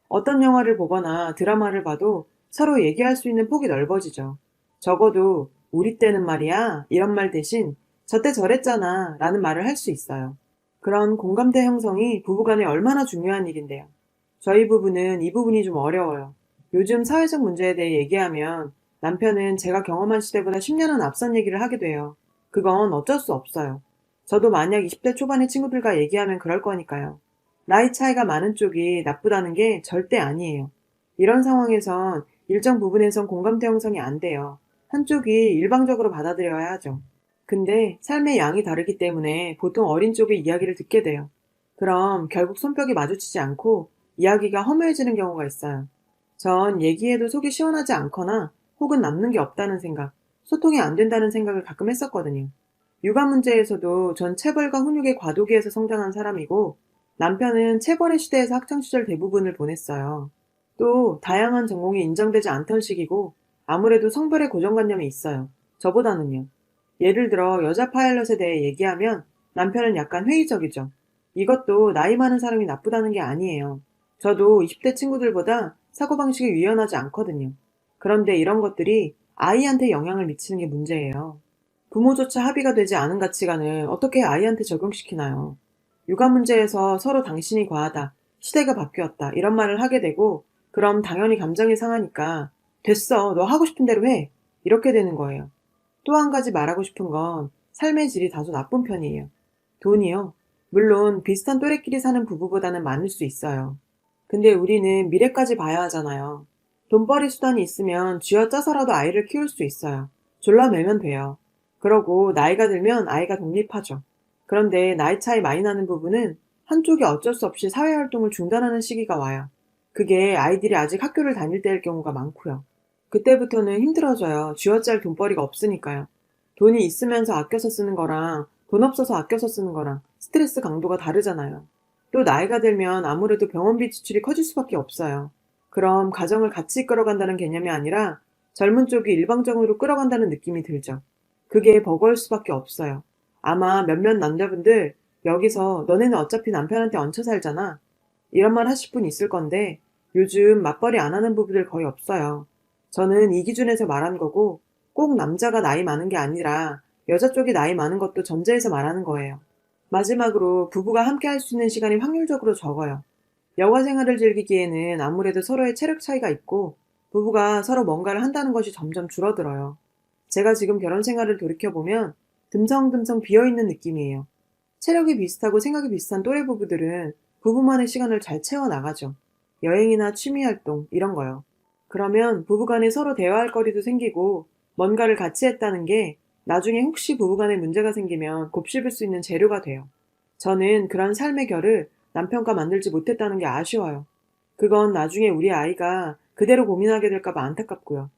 어떤 영화를 보거나 드라마를 봐도 서로 얘기할 수 있는 폭이 넓어지죠. 적어도 우리 때는 말이야 이런 말 대신 저때 저랬잖아 라는 말을 할 수 있어요. 그런 공감대 형성이 부부간에 얼마나 중요한 일인데요. 저희 부부는 이 부분이 좀 어려워요. 요즘 사회적 문제에 대해 얘기하면 남편은 제가 경험한 시대보다 10년은 앞선 얘기를 하게 돼요. 그건 어쩔 수 없어요. 저도 만약 20대 초반의 친구들과 얘기하면 그럴 거니까요. 나이 차이가 많은 쪽이 나쁘다는 게 절대 아니에요. 이런 상황에선 일정 부분에선 공감대 형성이 안 돼요. 한쪽이 일방적으로 받아들여야 하죠. 근데 삶의 양이 다르기 때문에 보통 어린 쪽의 이야기를 듣게 돼요. 그럼 결국 손뼉이 마주치지 않고 이야기가 허무해지는 경우가 있어요. 전 얘기해도 속이 시원하지 않거나 혹은 남는 게 없다는 생각, 소통이 안 된다는 생각을 가끔 했었거든요. 육아 문제에서도 전 체벌과 훈육의 과도기에서 성장한 사람이고 남편은 체벌의 시대에서 학창시절 대부분을 보냈어요. 또 다양한 전공이 인정되지 않던 시기고 아무래도 성별의 고정관념이 있어요. 저보다는요. 예를 들어 여자 파일럿에 대해 얘기하면 남편은 약간 회의적이죠. 이것도 나이 많은 사람이 나쁘다는 게 아니에요. 저도 20대 친구들보다 사고방식이 유연하지 않거든요. 그런데 이런 것들이 아이한테 영향을 미치는 게 문제예요. 부모조차 합의가 되지 않은 가치관을 어떻게 아이한테 적용시키나요? 육아 문제에서 서로 당신이 과하다, 시대가 바뀌었다 이런 말을 하게 되고 그럼 당연히 감정이 상하니까 됐어, 너 하고 싶은 대로 해 이렇게 되는 거예요. 또 한 가지 말하고 싶은 건 삶의 질이 다소 나쁜 편이에요. 돈이요. 물론 비슷한 또래끼리 사는 부부보다는 많을 수 있어요. 근데 우리는 미래까지 봐야 하잖아요. 돈벌이 수단이 있으면 쥐어짜서라도 아이를 키울 수 있어요. 졸라매면 돼요. 그러고 나이가 들면 아이가 독립하죠. 그런데 나이 차이 많이 나는 부부는 한쪽이 어쩔 수 없이 사회활동을 중단하는 시기가 와요. 그게 아이들이 아직 학교를 다닐 때일 경우가 많고요. 그때부터는 힘들어져요. 쥐어짤 돈벌이가 없으니까요. 돈이 있으면서 아껴서 쓰는 거랑 돈 없어서 아껴서 쓰는 거랑 스트레스 강도가 다르잖아요. 또 나이가 들면 아무래도 병원비 지출이 커질 수밖에 없어요. 그럼 가정을 같이 끌어간다는 개념이 아니라 젊은 쪽이 일방적으로 끌어간다는 느낌이 들죠. 그게 버거울 수밖에 없어요. 아마 몇몇 남자분들 여기서 너네는 어차피 남편한테 얹혀 살잖아. 이런 말 하실 분 있을 건데 요즘 맞벌이 안 하는 부부들 거의 없어요. 저는 이 기준에서 말한 거고 꼭 남자가 나이 많은 게 아니라 여자 쪽이 나이 많은 것도 전제해서 말하는 거예요. 마지막으로 부부가 함께 할 수 있는 시간이 확률적으로 적어요. 여가 생활을 즐기기에는 아무래도 서로의 체력 차이가 있고 부부가 서로 뭔가를 한다는 것이 점점 줄어들어요. 제가 지금 결혼 생활을 돌이켜보면 듬성듬성 비어있는 느낌이에요. 체력이 비슷하고 생각이 비슷한 또래 부부들은 부부만의 시간을 잘 채워나가죠. 여행이나 취미활동 이런 거요. 그러면 부부간에 서로 대화할 거리도 생기고 뭔가를 같이 했다는 게 나중에 혹시 부부간에 문제가 생기면 곱씹을 수 있는 재료가 돼요. 저는 그런 삶의 결을 남편과 만들지 못했다는 게 아쉬워요. 그건 나중에 우리 아이가 그대로 고민하게 될까봐 안타깝고요.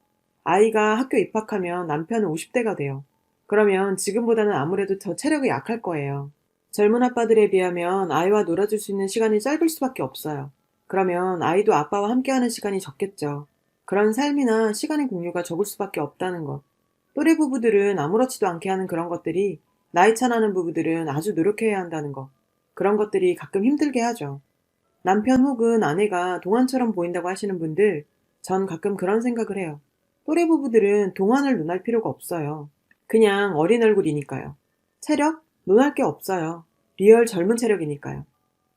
아이가 학교 입학하면 남편은 50대가 돼요. 그러면 지금보다는 아무래도 더 체력이 약할 거예요. 젊은 아빠들에 비하면 아이와 놀아줄 수 있는 시간이 짧을 수밖에 없어요. 그러면 아이도 아빠와 함께하는 시간이 적겠죠. 그런 삶이나 시간의 공유가 적을 수밖에 없다는 것. 또래 부부들은 아무렇지도 않게 하는 그런 것들이 나이 차 나는 부부들은 아주 노력해야 한다는 것. 그런 것들이 가끔 힘들게 하죠. 남편 혹은 아내가 동안처럼 보인다고 하시는 분들, 전 가끔 그런 생각을 해요. 또래 부부들은 동안을 논할 필요가 없어요. 그냥 어린 얼굴이니까요. 체력? 논할 게 없어요. 리얼 젊은 체력이니까요.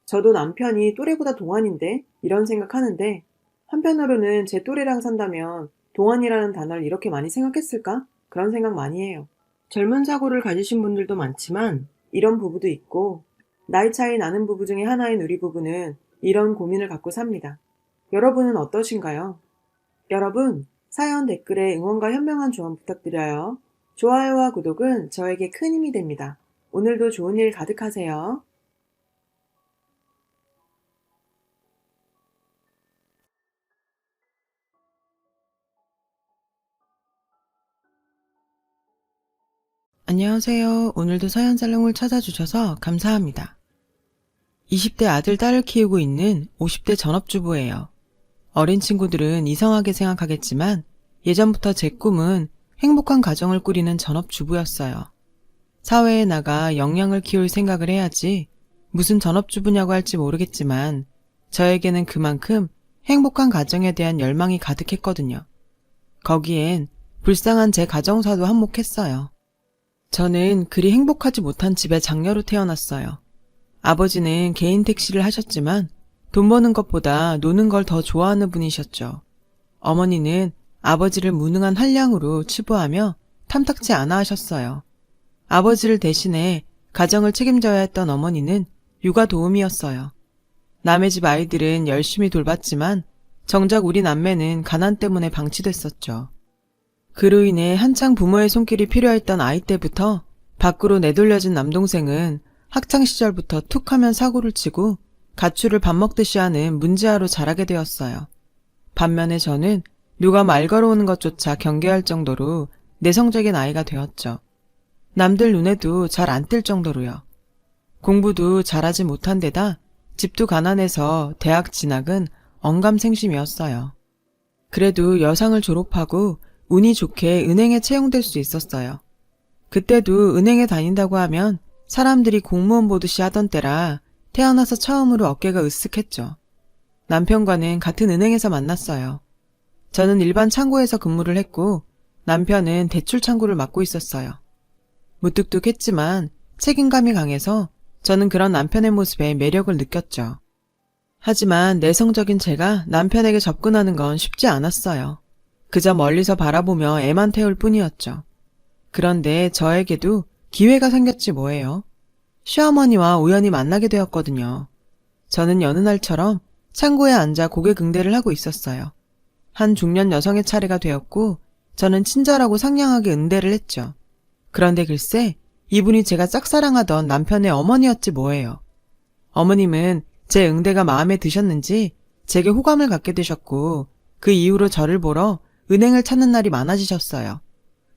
저도 남편이 또래보다 동안인데? 이런 생각하는데 한편으로는 제 또래랑 산다면 동안이라는 단어를 이렇게 많이 생각했을까? 그런 생각 많이 해요. 젊은 사고를 가지신 분들도 많지만 이런 부부도 있고 나이 차이 나는 부부 중에 하나인 우리 부부는 이런 고민을 갖고 삽니다. 여러분은 어떠신가요? 여러분, 사연 댓글에 응원과 현명한 조언 부탁드려요. 좋아요와 구독은 저에게 큰 힘이 됩니다. 오늘도 좋은 일 가득하세요. 안녕하세요. 오늘도 사연 살롱을 찾아주셔서 감사합니다. 20대 아들, 딸을 키우고 있는 50대 전업주부예요. 어린 친구들은 이상하게 생각하겠지만 예전부터 제 꿈은 행복한 가정을 꾸리는 전업주부였어요. 사회에 나가 역량을 키울 생각을 해야지 무슨 전업주부냐고 할지 모르겠지만 저에게는 그만큼 행복한 가정에 대한 열망이 가득했거든요. 거기엔 불쌍한 제 가정사도 한몫했어요. 저는 그리 행복하지 못한 집의 장녀로 태어났어요. 아버지는 개인 택시를 하셨지만 돈 버는 것보다 노는 걸 더 좋아하는 분이셨죠. 어머니는 아버지를 무능한 한량으로 치부하며 탐탁지 않아 하셨어요. 아버지를 대신해 가정을 책임져야 했던 어머니는 육아 도우미였어요. 남의 집 아이들은 열심히 돌봤지만 정작 우리 남매는 가난 때문에 방치됐었죠. 그로 인해 한창 부모의 손길이 필요했던 아이 때부터 밖으로 내돌려진 남동생은 학창시절부터 툭하면 사고를 치고 가출을 밥 먹듯이 하는 문제아로 자라게 되었어요. 반면에 저는 누가 말 걸어오는 것조차 경계할 정도로 내성적인 아이가 되었죠. 남들 눈에도 잘 안 띌 정도로요. 공부도 잘하지 못한 데다 집도 가난해서 대학 진학은 언감생심이었어요. 그래도 여상을 졸업하고 운이 좋게 은행에 채용될 수 있었어요. 그때도 은행에 다닌다고 하면 사람들이 공무원 보듯이 하던 때라 태어나서 처음으로 어깨가 으쓱했죠. 남편과는 같은 은행에서 만났어요. 저는 일반 창고에서 근무를 했고 남편은 대출 창구를 맡고 있었어요. 무뚝뚝했지만 책임감이 강해서 저는 그런 남편의 모습에 매력을 느꼈죠. 하지만 내성적인 제가 남편에게 접근하는 건 쉽지 않았어요. 그저 멀리서 바라보며 애만 태울 뿐이었죠. 그런데 저에게도 기회가 생겼지 뭐예요. 시어머니와 우연히 만나게 되었거든요. 저는 여느 날처럼 창고에 앉아 고개 응대를 하고 있었어요. 한 중년 여성의 차례가 되었고 저는 친절하고 상냥하게 응대를 했죠. 그런데 글쎄 이분이 제가 짝사랑하던 남편의 어머니였지 뭐예요. 어머님은 제 응대가 마음에 드셨는지 제게 호감을 갖게 되셨고 그 이후로 저를 보러 은행을 찾는 날이 많아지셨어요.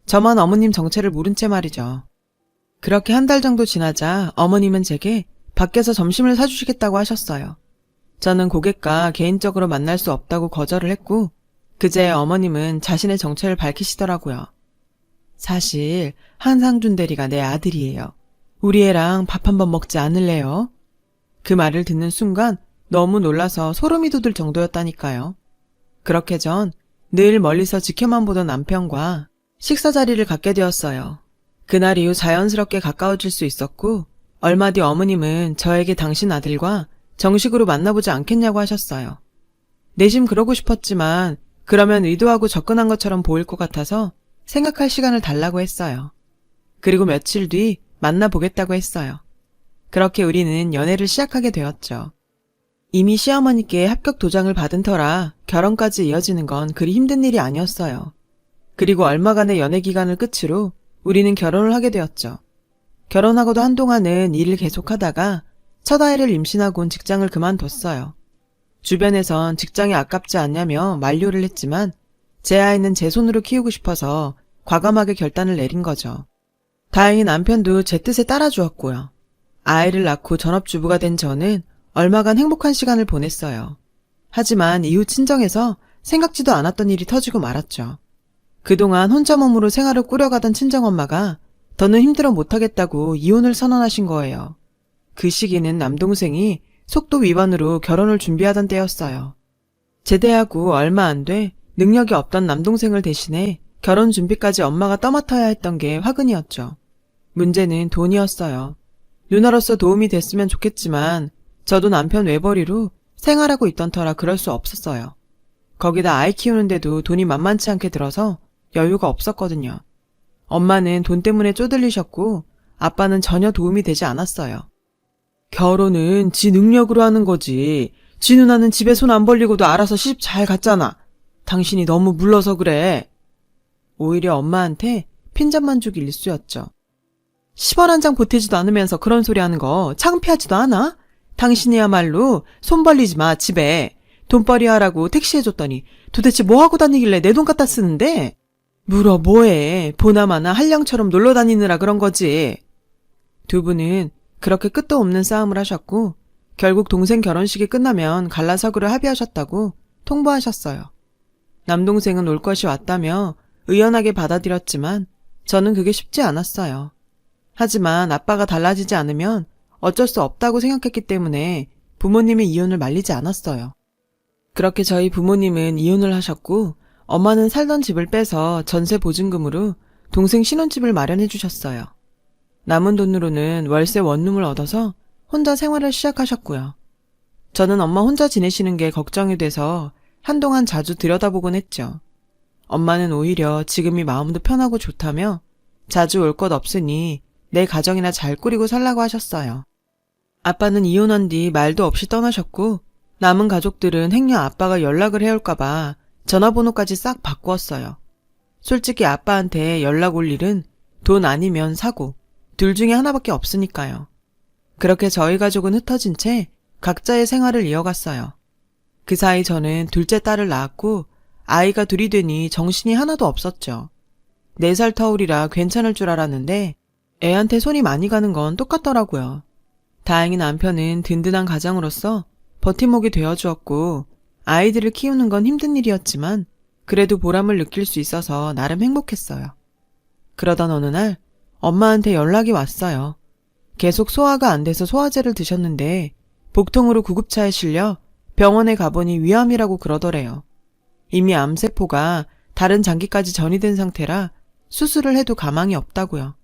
저만 어머님 정체를 모른 채 말이죠. 그렇게 한 달 정도 지나자 어머님은 제게 밖에서 점심을 사주시겠다고 하셨어요. 저는 고객과 개인적으로 만날 수 없다고 거절을 했고 그제 어머님은 자신의 정체를 밝히시더라고요. 사실 한상준 대리가 내 아들이에요. 우리 애랑 밥 한번 먹지 않을래요? 그 말을 듣는 순간 너무 놀라서 소름이 돋을 정도였다니까요. 그렇게 전 늘 멀리서 지켜만 보던 남편과 식사 자리를 갖게 되었어요. 그날 이후 자연스럽게 가까워질 수 있었고 얼마 뒤 어머님은 저에게 당신 아들과 정식으로 만나보지 않겠냐고 하셨어요. 내심 그러고 싶었지만 그러면 의도하고 접근한 것처럼 보일 것 같아서 생각할 시간을 달라고 했어요. 그리고 며칠 뒤 만나보겠다고 했어요. 그렇게 우리는 연애를 시작하게 되었죠. 이미 시어머니께 합격 도장을 받은 터라 결혼까지 이어지는 건 그리 힘든 일이 아니었어요. 그리고 얼마간의 연애 기간을 끝으로 우리는 결혼을 하게 되었죠. 결혼하고도 한동안은 일을 계속하다가 첫 아이를 임신하곤 직장을 그만뒀어요. 주변에선 직장이 아깝지 않냐며 만류를 했지만 제 아이는 제 손으로 키우고 싶어서 과감하게 결단을 내린 거죠. 다행히 남편도 제 뜻에 따라주었고요. 아이를 낳고 전업주부가 된 저는 얼마간 행복한 시간을 보냈어요. 하지만 이후 친정에서 생각지도 않았던 일이 터지고 말았죠. 그동안 혼자 몸으로 생활을 꾸려가던 친정엄마가 더는 힘들어 못하겠다고 이혼을 선언하신 거예요. 그 시기는 남동생이 속도 위반으로 결혼을 준비하던 때였어요. 제대하고 얼마 안 돼 능력이 없던 남동생을 대신해 결혼 준비까지 엄마가 떠맡아야 했던 게 화근이었죠. 문제는 돈이었어요. 누나로서 도움이 됐으면 좋겠지만 저도 남편 외벌이로 생활하고 있던 터라 그럴 수 없었어요. 거기다 아이 키우는데도 돈이 만만치 않게 들어서 여유가 없었거든요. 엄마는 돈 때문에 쪼들리셨고 아빠는 전혀 도움이 되지 않았어요. 결혼은 지 능력으로 하는 거지. 지 누나는 집에 손 안 벌리고도 알아서 시집 잘 갔잖아. 당신이 너무 물러서 그래. 오히려 엄마한테 핀잔만 주기 일쑤였죠. 10원 한 장 보태지도 않으면서 그런 소리 하는 거 창피하지도 않아? 당신이야말로 손 벌리지 마, 집에. 돈벌이 하라고 택시해줬더니 도대체 뭐 하고 다니길래 내 돈 갖다 쓰는데? 물어 뭐해. 보나마나 한량처럼 놀러 다니느라 그런 거지. 두 분은 그렇게 끝도 없는 싸움을 하셨고 결국 동생 결혼식이 끝나면 갈라서기로 합의하셨다고 통보하셨어요. 남동생은 올 것이 왔다며 의연하게 받아들였지만 저는 그게 쉽지 않았어요. 하지만 아빠가 달라지지 않으면 어쩔 수 없다고 생각했기 때문에 부모님의 이혼을 말리지 않았어요. 그렇게 저희 부모님은 이혼을 하셨고 엄마는 살던 집을 빼서 전세 보증금으로 동생 신혼집을 마련해 주셨어요. 남은 돈으로는 월세 원룸을 얻어서 혼자 생활을 시작하셨고요. 저는 엄마 혼자 지내시는 게 걱정이 돼서 한동안 자주 들여다보곤 했죠. 엄마는 오히려 지금이 마음도 편하고 좋다며 자주 올 것 없으니 내 가정이나 잘 꾸리고 살라고 하셨어요. 아빠는 이혼한 뒤 말도 없이 떠나셨고 남은 가족들은 행여 아빠가 연락을 해올까봐 전화번호까지 싹 바꾸었어요. 솔직히 아빠한테 연락 올 일은 돈 아니면 사고 둘 중에 하나밖에 없으니까요. 그렇게 저희 가족은 흩어진 채 각자의 생활을 이어갔어요. 그 사이 저는 둘째 딸을 낳았고 아이가 둘이 되니 정신이 하나도 없었죠. 4살 터울이라 괜찮을 줄 알았는데 애한테 손이 많이 가는 건 똑같더라고요. 다행히 남편은 든든한 가장으로서 버팀목이 되어주었고 아이들을 키우는 건 힘든 일이었지만 그래도 보람을 느낄 수 있어서 나름 행복했어요. 그러던 어느 날 엄마한테 연락이 왔어요. 계속 소화가 안 돼서 소화제를 드셨는데 복통으로 구급차에 실려 병원에 가보니 위암이라고 그러더래요. 이미 암세포가 다른 장기까지 전이된 상태라 수술을 해도 가망이 없다고요.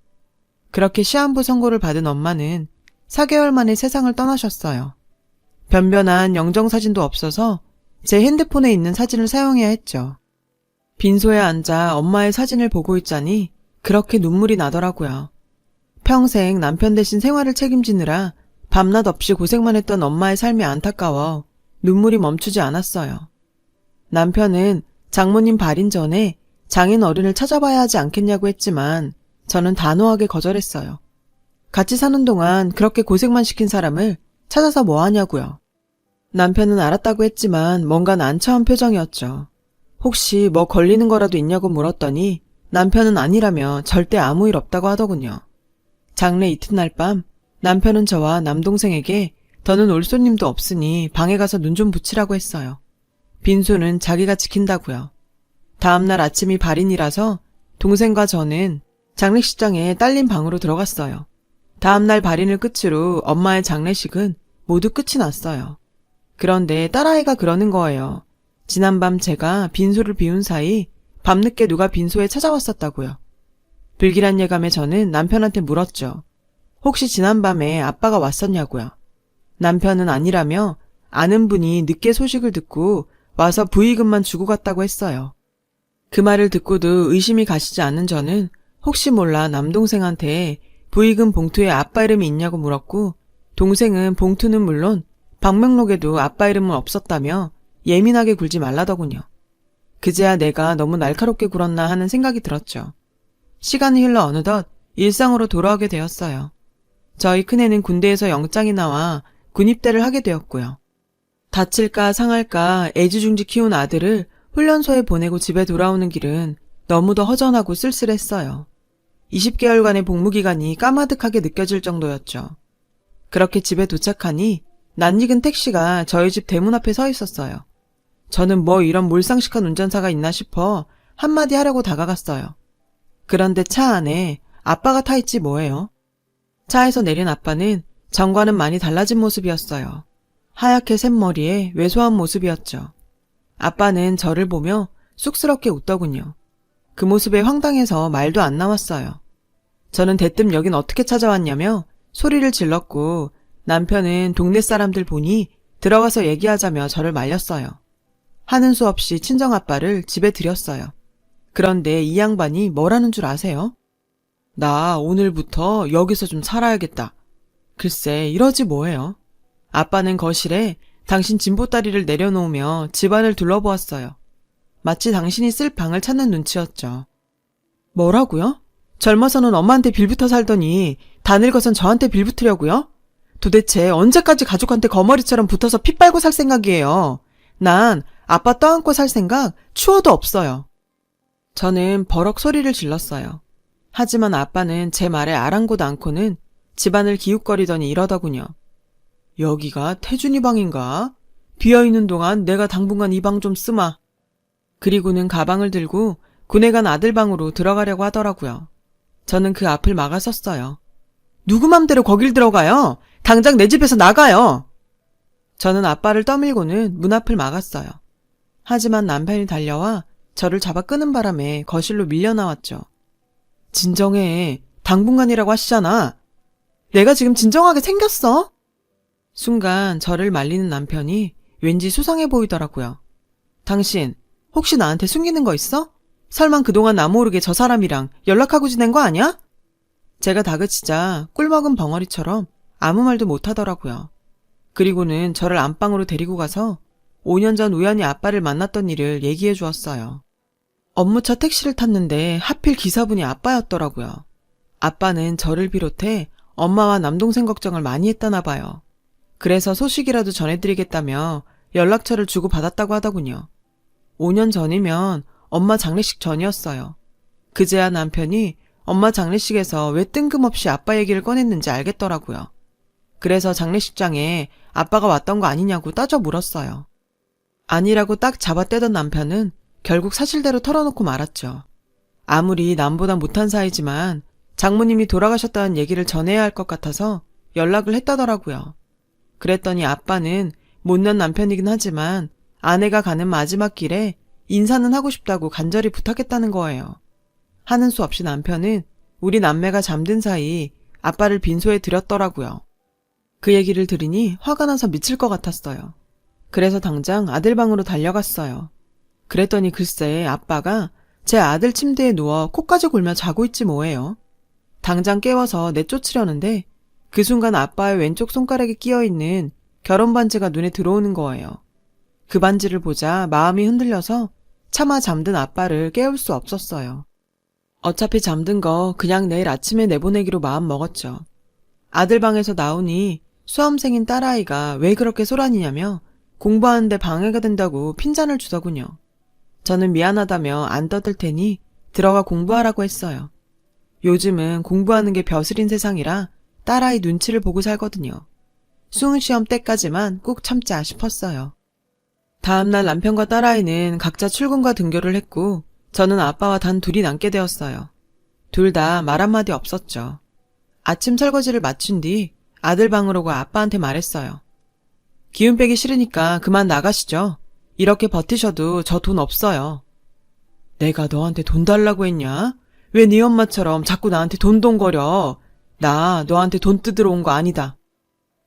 그렇게 시한부 선고를 받은 엄마는 4개월 만에 세상을 떠나셨어요. 변변한 영정사진도 없어서 제 핸드폰에 있는 사진을 사용해야 했죠. 빈소에 앉아 엄마의 사진을 보고 있자니 그렇게 눈물이 나더라고요. 평생 남편 대신 생활을 책임지느라 밤낮 없이 고생만 했던 엄마의 삶이 안타까워 눈물이 멈추지 않았어요. 남편은 장모님 발인 전에 장인 어른을 찾아봐야 하지 않겠냐고 했지만 저는 단호하게 거절했어요. 같이 사는 동안 그렇게 고생만 시킨 사람을 찾아서 뭐 하냐고요. 남편은 알았다고 했지만 뭔가 난처한 표정이었죠. 혹시 뭐 걸리는 거라도 있냐고 물었더니 남편은 아니라며 절대 아무 일 없다고 하더군요. 장례 이튿날 밤 남편은 저와 남동생에게 더는 올 손님도 없으니 방에 가서 눈 좀 붙이라고 했어요. 빈소는 자기가 지킨다고요. 다음날 아침이 발인이라서 동생과 저는 장례식장에 딸린 방으로 들어갔어요. 다음날 발인을 끝으로 엄마의 장례식은 모두 끝이 났어요. 그런데 딸아이가 그러는 거예요. 지난밤 제가 빈소를 비운 사이 밤늦게 누가 빈소에 찾아왔었다고요. 불길한 예감에 저는 남편한테 물었죠. 혹시 지난밤에 아빠가 왔었냐고요. 남편은 아니라며 아는 분이 늦게 소식을 듣고 와서 부의금만 주고 갔다고 했어요. 그 말을 듣고도 의심이 가시지 않은 저는 혹시 몰라 남동생한테 부의금 봉투에 아빠 이름이 있냐고 물었고 동생은 봉투는 물론 방명록에도 아빠 이름은 없었다며 예민하게 굴지 말라더군요. 그제야 내가 너무 날카롭게 굴었나 하는 생각이 들었죠. 시간이 흘러 어느덧 일상으로 돌아오게 되었어요. 저희 큰애는 군대에서 영장이 나와 군입대를 하게 되었고요. 다칠까 상할까 애지중지 키운 아들을 훈련소에 보내고 집에 돌아오는 길은 너무도 허전하고 쓸쓸했어요. 20개월간의 복무기간이 까마득하게 느껴질 정도였죠. 그렇게 집에 도착하니 낯익은 택시가 저희 집 대문 앞에 서 있었어요. 저는 뭐 이런 몰상식한 운전사가 있나 싶어 한마디 하려고 다가갔어요. 그런데 차 안에 아빠가 타 있지 뭐예요. 차에서 내린 아빠는 전과는 많이 달라진 모습이었어요. 하얗게 샌 머리에 왜소한 모습이었죠. 아빠는 저를 보며 쑥스럽게 웃더군요. 그 모습에 황당해서 말도 안 나왔어요. 저는 대뜸 여긴 어떻게 찾아왔냐며 소리를 질렀고 남편은 동네 사람들 보니 들어가서 얘기하자며 저를 말렸어요. 하는 수 없이 친정아빠를 집에 들였어요. 그런데 이 양반이 뭐라는 줄 아세요? 나 오늘부터 여기서 좀 살아야겠다. 글쎄 이러지 뭐예요. 아빠는 거실에 당신 진보다리를 내려놓으며 집안을 둘러보았어요. 마치 당신이 쓸 방을 찾는 눈치였죠. 뭐라고요? 젊어서는 엄마한테 빌붙어 살더니 다 늙어선 저한테 빌붙으려고요? 도대체 언제까지 가족한테 거머리처럼 붙어서 피 빨고 살 생각이에요. 난 아빠 떠안고 살 생각 추워도 없어요. 저는 버럭 소리를 질렀어요. 하지만 아빠는 제 말에 아랑곳 않고는 집안을 기웃거리더니 이러더군요. 여기가 태준이 방인가? 비어있는 동안 내가 당분간 이 방 좀 쓰마. 그리고는 가방을 들고 군에 간 아들 방으로 들어가려고 하더라고요. 저는 그 앞을 막아섰어요. 누구 맘대로 거길 들어가요? 당장 내 집에서 나가요. 저는 아빠를 떠밀고는 문 앞을 막았어요. 하지만 남편이 달려와 저를 잡아 끄는 바람에 거실로 밀려나왔죠. 진정해. 당분간이라고 하시잖아. 내가 지금 진정하게 생겼어? 순간 저를 말리는 남편이 왠지 수상해 보이더라고요. 당신 혹시 나한테 숨기는 거 있어? 설마 그동안 나 모르게 저 사람이랑 연락하고 지낸 거 아니야? 제가 다그치자 꿀먹은 벙어리처럼 아무 말도 못하더라고요. 그리고는 저를 안방으로 데리고 가서 5년 전 우연히 아빠를 만났던 일을 얘기해 주었어요. 업무차 택시를 탔는데 하필 기사분이 아빠였더라고요. 아빠는 저를 비롯해 엄마와 남동생 걱정을 많이 했다나 봐요. 그래서 소식이라도 전해드리겠다며 연락처를 주고받았다고 하더군요. 5년 전이면 엄마 장례식 전이었어요. 그제야 남편이 엄마 장례식에서 왜 뜬금없이 아빠 얘기를 꺼냈는지 알겠더라고요. 그래서 장례식장에 아빠가 왔던 거 아니냐고 따져 물었어요. 아니라고 딱 잡아떼던 남편은 결국 사실대로 털어놓고 말았죠. 아무리 남보다 못한 사이지만 장모님이 돌아가셨다는 얘기를 전해야 할 것 같아서 연락을 했다더라고요. 그랬더니 아빠는 못난 남편이긴 하지만 아내가 가는 마지막 길에 인사는 하고 싶다고 간절히 부탁했다는 거예요. 하는 수 없이 남편은 우리 남매가 잠든 사이 아빠를 빈소에 들였더라고요. 그 얘기를 들으니 화가 나서 미칠 것 같았어요. 그래서 당장 아들 방으로 달려갔어요. 그랬더니 글쎄 아빠가 제 아들 침대에 누워 코까지 골며 자고 있지 뭐예요. 당장 깨워서 내쫓으려는데 그 순간 아빠의 왼쪽 손가락에 끼어있는 결혼 반지가 눈에 들어오는 거예요. 그 반지를 보자 마음이 흔들려서 차마 잠든 아빠를 깨울 수 없었어요. 어차피 잠든 거 그냥 내일 아침에 내보내기로 마음 먹었죠. 아들 방에서 나오니 수험생인 딸아이가 왜 그렇게 소란이냐며 공부하는데 방해가 된다고 핀잔을 주더군요. 저는 미안하다며 안 떠들 테니 들어가 공부하라고 했어요. 요즘은 공부하는 게 벼슬인 세상이라 딸아이 눈치를 보고 살거든요. 수능시험 때까지만 꼭 참자 싶었어요. 다음날 남편과 딸아이는 각자 출근과 등교를 했고 저는 아빠와 단 둘이 남게 되었어요. 둘 다 말 한마디 없었죠. 아침 설거지를 마친 뒤 아들 방으로 가 아빠한테 말했어요. 기운 빼기 싫으니까 그만 나가시죠. 이렇게 버티셔도 저 돈 없어요. 내가 너한테 돈 달라고 했냐? 왜 네 엄마처럼 자꾸 나한테 돈돈거려? 나 너한테 돈 뜯으러 온 거 아니다.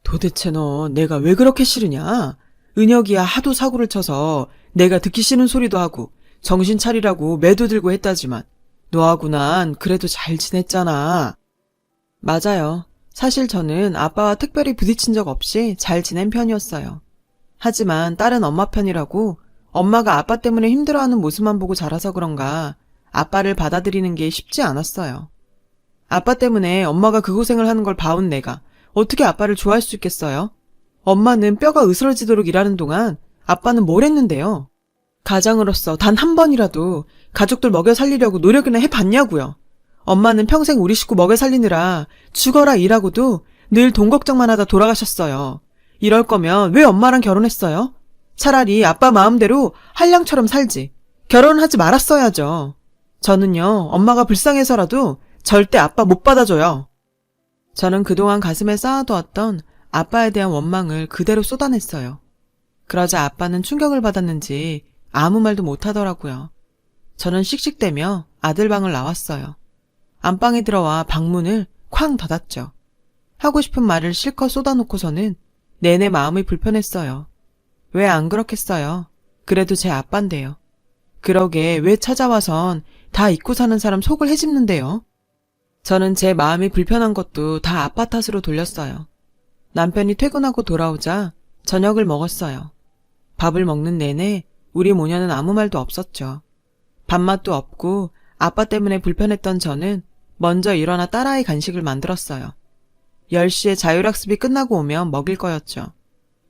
도대체 너 내가 왜 그렇게 싫으냐? 은혁이야 하도 사고를 쳐서 내가 듣기 싫은 소리도 하고 정신 차리라고 매도 들고 했다지만 너하고 난 그래도 잘 지냈잖아. 맞아요. 사실 저는 아빠와 특별히 부딪힌 적 없이 잘 지낸 편이었어요. 하지만 딸은 엄마 편이라고 엄마가 아빠 때문에 힘들어하는 모습만 보고 자라서 그런가 아빠를 받아들이는 게 쉽지 않았어요. 아빠 때문에 엄마가 그 고생을 하는 걸 봐온 내가 어떻게 아빠를 좋아할 수 있겠어요? 엄마는 뼈가 으스러지도록 일하는 동안 아빠는 뭘 했는데요? 가장으로서 단 한 번이라도 가족들 먹여 살리려고 노력이나 해봤냐고요. 엄마는 평생 우리 식구 먹여 살리느라 죽어라 일하고도 늘 돈 걱정만 하다 돌아가셨어요. 이럴 거면 왜 엄마랑 결혼했어요? 차라리 아빠 마음대로 한량처럼 살지. 결혼하지 말았어야죠. 저는요, 엄마가 불쌍해서라도 절대 아빠 못 받아줘요. 저는 그동안 가슴에 쌓아두었던 아빠에 대한 원망을 그대로 쏟아냈어요. 그러자 아빠는 충격을 받았는지 아무 말도 못하더라고요. 저는 씩씩대며 아들 방을 나왔어요. 안방에 들어와 방문을 쾅 닫았죠. 하고 싶은 말을 실컷 쏟아놓고서는 내내 마음이 불편했어요. 왜 안 그렇겠어요? 그래도 제 아빠인데요. 그러게 왜 찾아와선 다 잊고 사는 사람 속을 헤집는데요? 저는 제 마음이 불편한 것도 다 아빠 탓으로 돌렸어요. 남편이 퇴근하고 돌아오자 저녁을 먹었어요. 밥을 먹는 내내 우리 모녀는 아무 말도 없었죠. 밥맛도 없고 아빠 때문에 불편했던 저는 먼저 일어나 딸아이 간식을 만들었어요. 10시에 자율학습이 끝나고 오면 먹일 거였죠.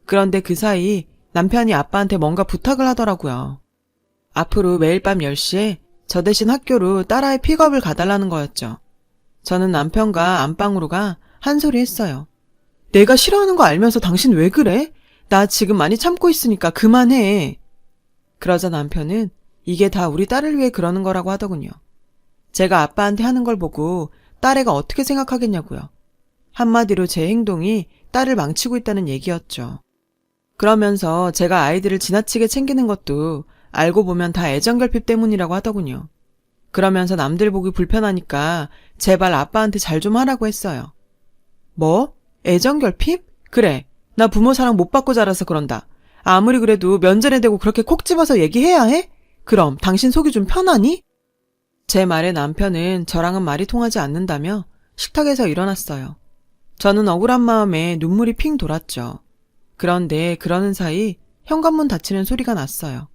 그런데 그 사이 남편이 아빠한테 뭔가 부탁을 하더라고요. 앞으로 매일 밤 10시에 저 대신 학교로 딸아이 픽업을 가달라는 거였죠. 저는 남편과 안방으로 가 한 소리 했어요. 내가 싫어하는 거 알면서 당신 왜 그래? 나 지금 많이 참고 있으니까 그만해. 그러자 남편은 이게 다 우리 딸을 위해 그러는 거라고 하더군요. 제가 아빠한테 하는 걸 보고 딸애가 어떻게 생각하겠냐고요. 한마디로 제 행동이 딸을 망치고 있다는 얘기였죠. 그러면서 제가 아이들을 지나치게 챙기는 것도 알고 보면 다 애정결핍 때문이라고 하더군요. 그러면서 남들 보기 불편하니까 제발 아빠한테 잘 좀 하라고 했어요. 뭐? 애정결핍? 그래. 나 부모 사랑 못 받고 자라서 그런다. 아무리 그래도 면전에 대고 그렇게 콕 집어서 얘기해야 해? 그럼 당신 속이 좀 편하니? 제 말에 남편은 저랑은 말이 통하지 않는다며 식탁에서 일어났어요. 저는 억울한 마음에 눈물이 핑 돌았죠. 그런데 그러는 사이 현관문 닫히는 소리가 났어요.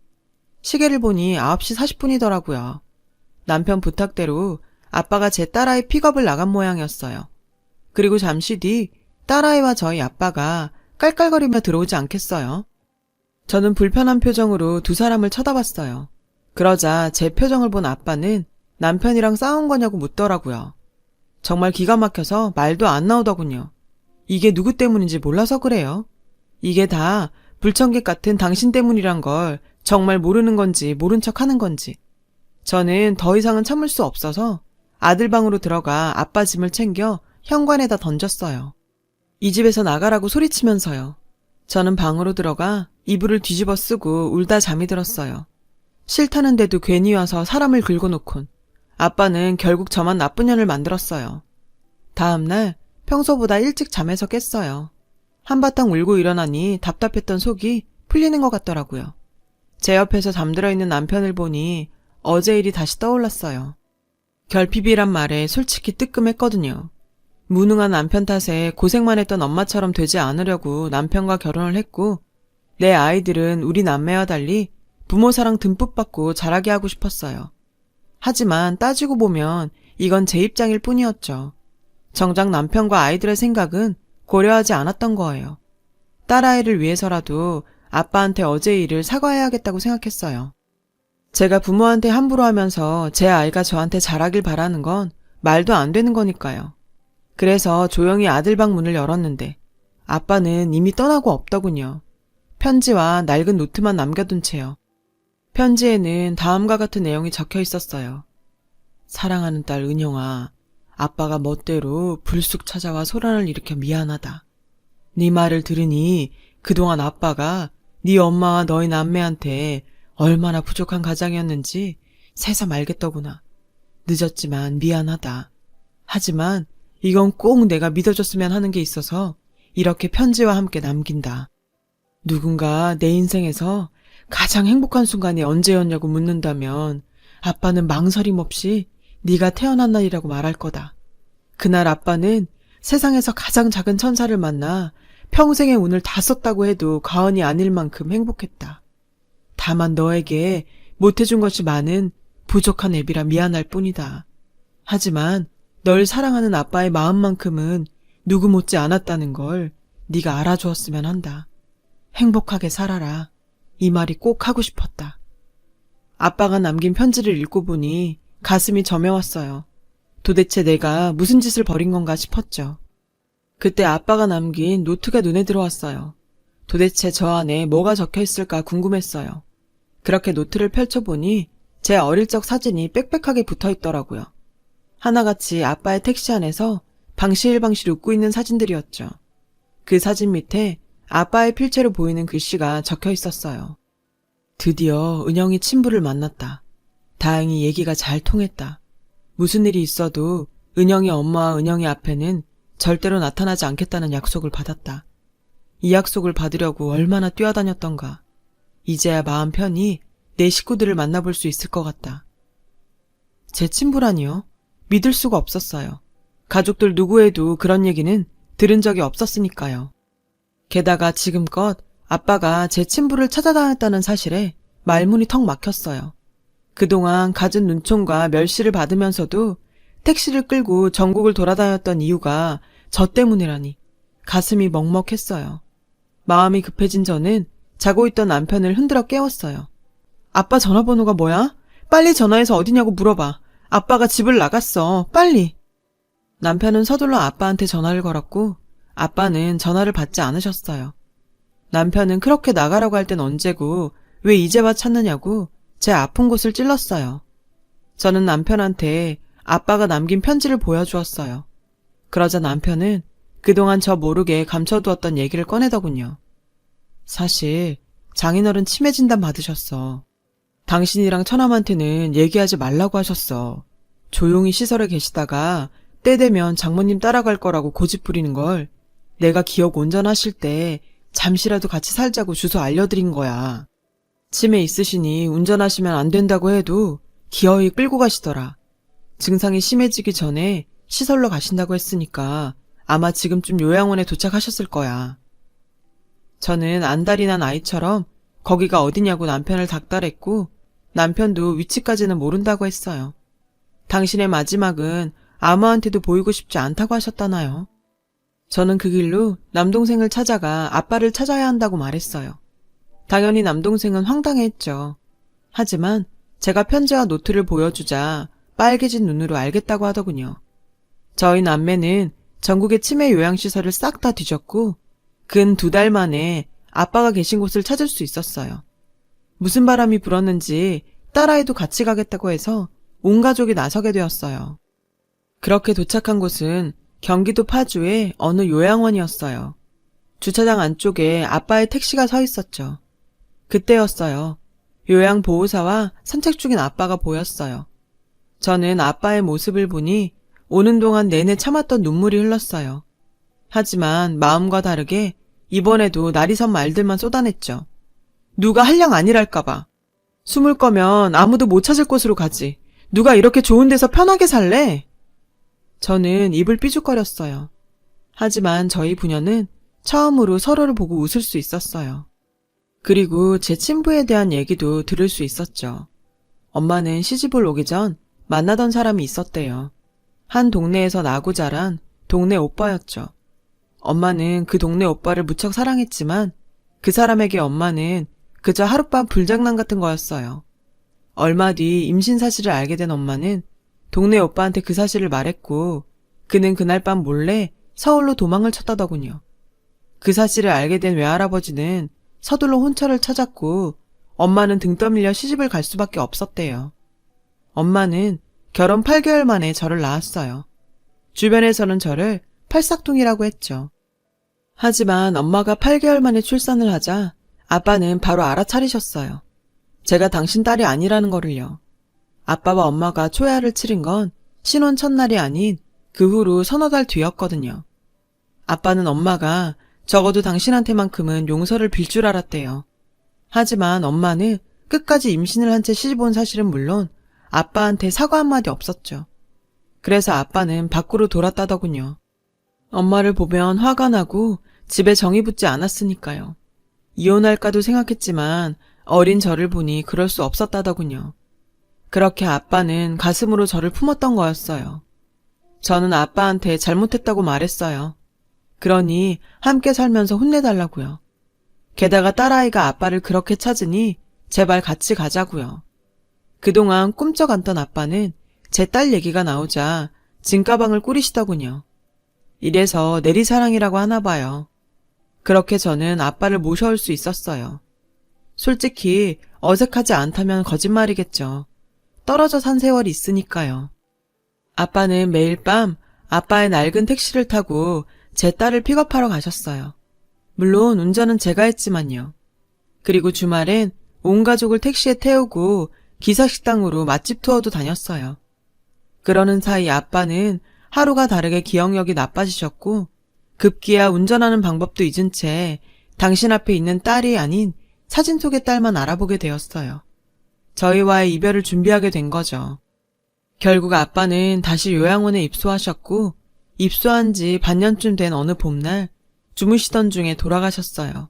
시계를 보니 9시 40분이더라고요. 남편 부탁대로 아빠가 제 딸아이 픽업을 나간 모양이었어요. 그리고 잠시 뒤 딸아이와 저희 아빠가 깔깔거리며 들어오지 않겠어요? 저는 불편한 표정으로 두 사람을 쳐다봤어요. 그러자 제 표정을 본 아빠는 남편이랑 싸운 거냐고 묻더라고요. 정말 기가 막혀서 말도 안 나오더군요. 이게 누구 때문인지 몰라서 그래요. 이게 다 불청객 같은 당신 때문이란 걸 정말 모르는 건지 모른 척 하는 건지. 저는 더 이상은 참을 수 없어서 아들 방으로 들어가 아빠 짐을 챙겨 현관에다 던졌어요. 이 집에서 나가라고 소리치면서요. 저는 방으로 들어가 이불을 뒤집어 쓰고 울다 잠이 들었어요. 싫다는데도 괜히 와서 사람을 긁어놓곤 아빠는 결국 저만 나쁜 년을 만들었어요. 다음날 평소보다 일찍 잠에서 깼어요. 한바탕 울고 일어나니 답답했던 속이 풀리는 것 같더라고요. 제 옆에서 잠들어 있는 남편을 보니 어제 일이 다시 떠올랐어요. 결핍이란 말에 솔직히 뜨끔했거든요. 무능한 남편 탓에 고생만 했던 엄마처럼 되지 않으려고 남편과 결혼을 했고, 내 아이들은 우리 남매와 달리 부모 사랑 듬뿍 받고 자라게 하고 싶었어요. 하지만 따지고 보면 이건 제 입장일 뿐이었죠. 정작 남편과 아이들의 생각은 고려하지 않았던 거예요. 딸아이를 위해서라도 아빠한테 어제 일을 사과해야겠다고 생각했어요. 제가 부모한테 함부로 하면서 제 아이가 저한테 잘하길 바라는 건 말도 안 되는 거니까요. 그래서 조용히 아들 방 문을 열었는데 아빠는 이미 떠나고 없더군요. 편지와 낡은 노트만 남겨둔 채요. 편지에는 다음과 같은 내용이 적혀 있었어요. 사랑하는 딸 은영아, 아빠가 멋대로 불쑥 찾아와 소란을 일으켜 미안하다. 네 말을 들으니 그동안 아빠가 네 엄마와 너희 남매한테 얼마나 부족한 가장이었는지 새삼 알겠더구나. 늦었지만 미안하다. 하지만 이건 꼭 내가 믿어줬으면 하는 게 있어서 이렇게 편지와 함께 남긴다. 누군가 내 인생에서 가장 행복한 순간이 언제였냐고 묻는다면 아빠는 망설임 없이 네가 태어난 날이라고 말할 거다. 그날 아빠는 세상에서 가장 작은 천사를 만나 평생의 운을 다 썼다고 해도 과언이 아닐 만큼 행복했다. 다만 너에게 못해준 것이 많은 부족한 애비라 미안할 뿐이다. 하지만 널 사랑하는 아빠의 마음만큼은 누구 못지 않았다는 걸 네가 알아주었으면 한다. 행복하게 살아라. 이 말이 꼭 하고 싶었다. 아빠가 남긴 편지를 읽고 보니 가슴이 저며왔어요. 도대체 내가 무슨 짓을 벌인 건가 싶었죠. 그때 아빠가 남긴 노트가 눈에 들어왔어요. 도대체 저 안에 뭐가 적혀 있을까 궁금했어요. 그렇게 노트를 펼쳐보니 제 어릴 적 사진이 빽빽하게 붙어 있더라고요. 하나같이 아빠의 택시 안에서 방실방실 웃고 있는 사진들이었죠. 그 사진 밑에 아빠의 필체로 보이는 글씨가 적혀 있었어요. 드디어 은영이 친부를 만났다. 다행히 얘기가 잘 통했다. 무슨 일이 있어도 은영이 엄마와 은영이 앞에는 절대로 나타나지 않겠다는 약속을 받았다. 이 약속을 받으려고 얼마나 뛰어다녔던가. 이제야 마음 편히 내 식구들을 만나볼 수 있을 것 같다. 제 친부라니요? 믿을 수가 없었어요. 가족들 누구에도 그런 얘기는 들은 적이 없었으니까요. 게다가 지금껏 아빠가 제 친부를 찾아다녔다는 사실에 말문이 턱 막혔어요. 그동안 갖은 눈총과 멸시를 받으면서도 택시를 끌고 전국을 돌아다녔던 이유가 저 때문이라니 가슴이 먹먹했어요. 마음이 급해진 저는 자고 있던 남편을 흔들어 깨웠어요. 아빠 전화번호가 뭐야? 빨리 전화해서 어디냐고 물어봐. 아빠가 집을 나갔어. 빨리. 남편은 서둘러 아빠한테 전화를 걸었고 아빠는 전화를 받지 않으셨어요. 남편은 그렇게 나가라고 할 땐 언제고 왜 이제 와 찾느냐고 제 아픈 곳을 찔렀어요. 저는 남편한테 아빠가 남긴 편지를 보여주었어요. 그러자 남편은 그동안 저 모르게 감춰두었던 얘기를 꺼내더군요. 사실 장인어른 치매 진단 받으셨어. 당신이랑 처남한테는 얘기하지 말라고 하셨어. 조용히 시설에 계시다가 때 되면 장모님 따라갈 거라고 고집 부리는 걸 내가 기억 온전하실 때 잠시라도 같이 살자고 주소 알려드린 거야. 치매 있으시니 운전하시면 안 된다고 해도 기어이 끌고 가시더라. 증상이 심해지기 전에 시설로 가신다고 했으니까 아마 지금쯤 요양원에 도착하셨을 거야. 저는 안달이 난 아이처럼 거기가 어디냐고 남편을 닥달했고 남편도 위치까지는 모른다고 했어요. 당신의 마지막은 아무한테도 보이고 싶지 않다고 하셨다나요? 저는 그 길로 남동생을 찾아가 아빠를 찾아야 한다고 말했어요. 당연히 남동생은 황당해했죠. 하지만 제가 편지와 노트를 보여주자 빨개진 눈으로 알겠다고 하더군요. 저희 남매는 전국의 치매 요양시설을 싹 다 뒤졌고 근 2달 만에 아빠가 계신 곳을 찾을 수 있었어요. 무슨 바람이 불었는지 딸아이도 같이 가겠다고 해서 온 가족이 나서게 되었어요. 그렇게 도착한 곳은 경기도 파주의 어느 요양원이었어요. 주차장 안쪽에 아빠의 택시가 서 있었죠. 그때였어요. 요양보호사와 산책 중인 아빠가 보였어요. 저는 아빠의 모습을 보니 오는 동안 내내 참았던 눈물이 흘렀어요. 하지만 마음과 다르게 이번에도 날이 선 말들만 쏟아냈죠. 누가 한량 아니랄까봐. 숨을 거면 아무도 못 찾을 곳으로 가지. 누가 이렇게 좋은 데서 편하게 살래? 저는 입을 삐죽거렸어요. 하지만 저희 부녀는 처음으로 서로를 보고 웃을 수 있었어요. 그리고 제 친부에 대한 얘기도 들을 수 있었죠. 엄마는 시집을 오기 전 만나던 사람이 있었대요. 한 동네에서 나고 자란 동네 오빠였죠. 엄마는 그 동네 오빠를 무척 사랑했지만 그 사람에게 엄마는 그저 하룻밤 불장난 같은 거였어요. 얼마 뒤 임신 사실을 알게 된 엄마는 동네 오빠한테 그 사실을 말했고 그는 그날 밤 몰래 서울로 도망을 쳤다더군요. 그 사실을 알게 된 외할아버지는 서둘러 혼처를 찾았고 엄마는 등 떠밀려 시집을 갈 수밖에 없었대요. 엄마는 결혼 8개월 만에 저를 낳았어요. 주변에서는 저를 팔싹둥이라고 했죠. 하지만 엄마가 8개월 만에 출산을 하자 아빠는 바로 알아차리셨어요. 제가 당신 딸이 아니라는 거를요. 아빠와 엄마가 초야를 치른 건 신혼 첫날이 아닌 그 후로 서너 달 뒤였거든요. 아빠는 엄마가 적어도 당신한테만큼은 용서를 빌 줄 알았대요. 하지만 엄마는 끝까지 임신을 한 채 시집 온 사실은 물론 아빠한테 사과 한마디 없었죠. 그래서 아빠는 밖으로 돌았다더군요. 엄마를 보면 화가 나고 집에 정이 붙지 않았으니까요. 이혼할까도 생각했지만 어린 저를 보니 그럴 수 없었다더군요. 그렇게 아빠는 가슴으로 저를 품었던 거였어요. 저는 아빠한테 잘못했다고 말했어요. 그러니 함께 살면서 혼내달라고요. 게다가 딸아이가 아빠를 그렇게 찾으니 제발 같이 가자고요. 그동안 꿈쩍 않던 아빠는 제 딸 얘기가 나오자 진가방을 꾸리시더군요. 이래서 내리사랑이라고 하나 봐요. 그렇게 저는 아빠를 모셔올 수 있었어요. 솔직히 어색하지 않다면 거짓말이겠죠. 떨어져 산 세월이 있으니까요. 아빠는 매일 밤 아빠의 낡은 택시를 타고 제 딸을 픽업하러 가셨어요. 물론 운전은 제가 했지만요. 그리고 주말엔 온 가족을 택시에 태우고 기사식당으로 맛집 투어도 다녔어요. 그러는 사이 아빠는 하루가 다르게 기억력이 나빠지셨고 급기야 운전하는 방법도 잊은 채 당신 앞에 있는 딸이 아닌 사진 속의 딸만 알아보게 되었어요. 저희와의 이별을 준비하게 된 거죠. 결국 아빠는 다시 요양원에 입소하셨고 입소한 지 반년쯤 된 어느 봄날 주무시던 중에 돌아가셨어요.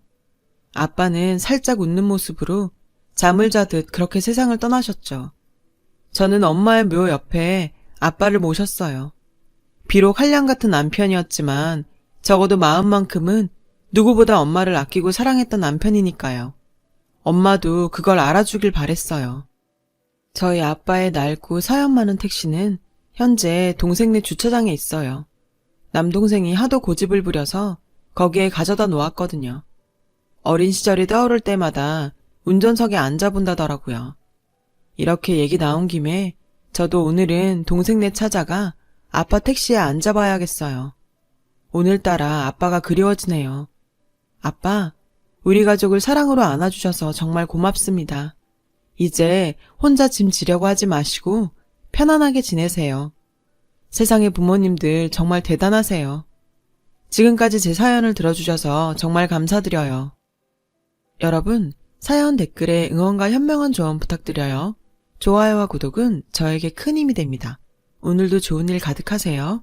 아빠는 살짝 웃는 모습으로 잠을 자듯 그렇게 세상을 떠나셨죠. 저는 엄마의 묘 옆에 아빠를 모셨어요. 비록 한량 같은 남편이었지만 적어도 마음만큼은 누구보다 엄마를 아끼고 사랑했던 남편이니까요. 엄마도 그걸 알아주길 바랬어요. 저희 아빠의 낡고 사연 많은 택시는 현재 동생네 주차장에 있어요. 남동생이 하도 고집을 부려서 거기에 가져다 놓았거든요. 어린 시절이 떠오를 때마다 운전석에 앉아본다더라고요. 이렇게 얘기 나온 김에 저도 오늘은 동생네 찾아가 아빠 택시에 앉아봐야겠어요. 오늘따라 아빠가 그리워지네요. 아빠, 우리 가족을 사랑으로 안아주셔서 정말 고맙습니다. 이제 혼자 짐 지려고 하지 마시고 편안하게 지내세요. 세상의 부모님들 정말 대단하세요. 지금까지 제 사연을 들어주셔서 정말 감사드려요. 여러분, 사연 댓글에 응원과 현명한 조언 부탁드려요. 좋아요와 구독은 저에게 큰 힘이 됩니다. 오늘도 좋은 일 가득하세요.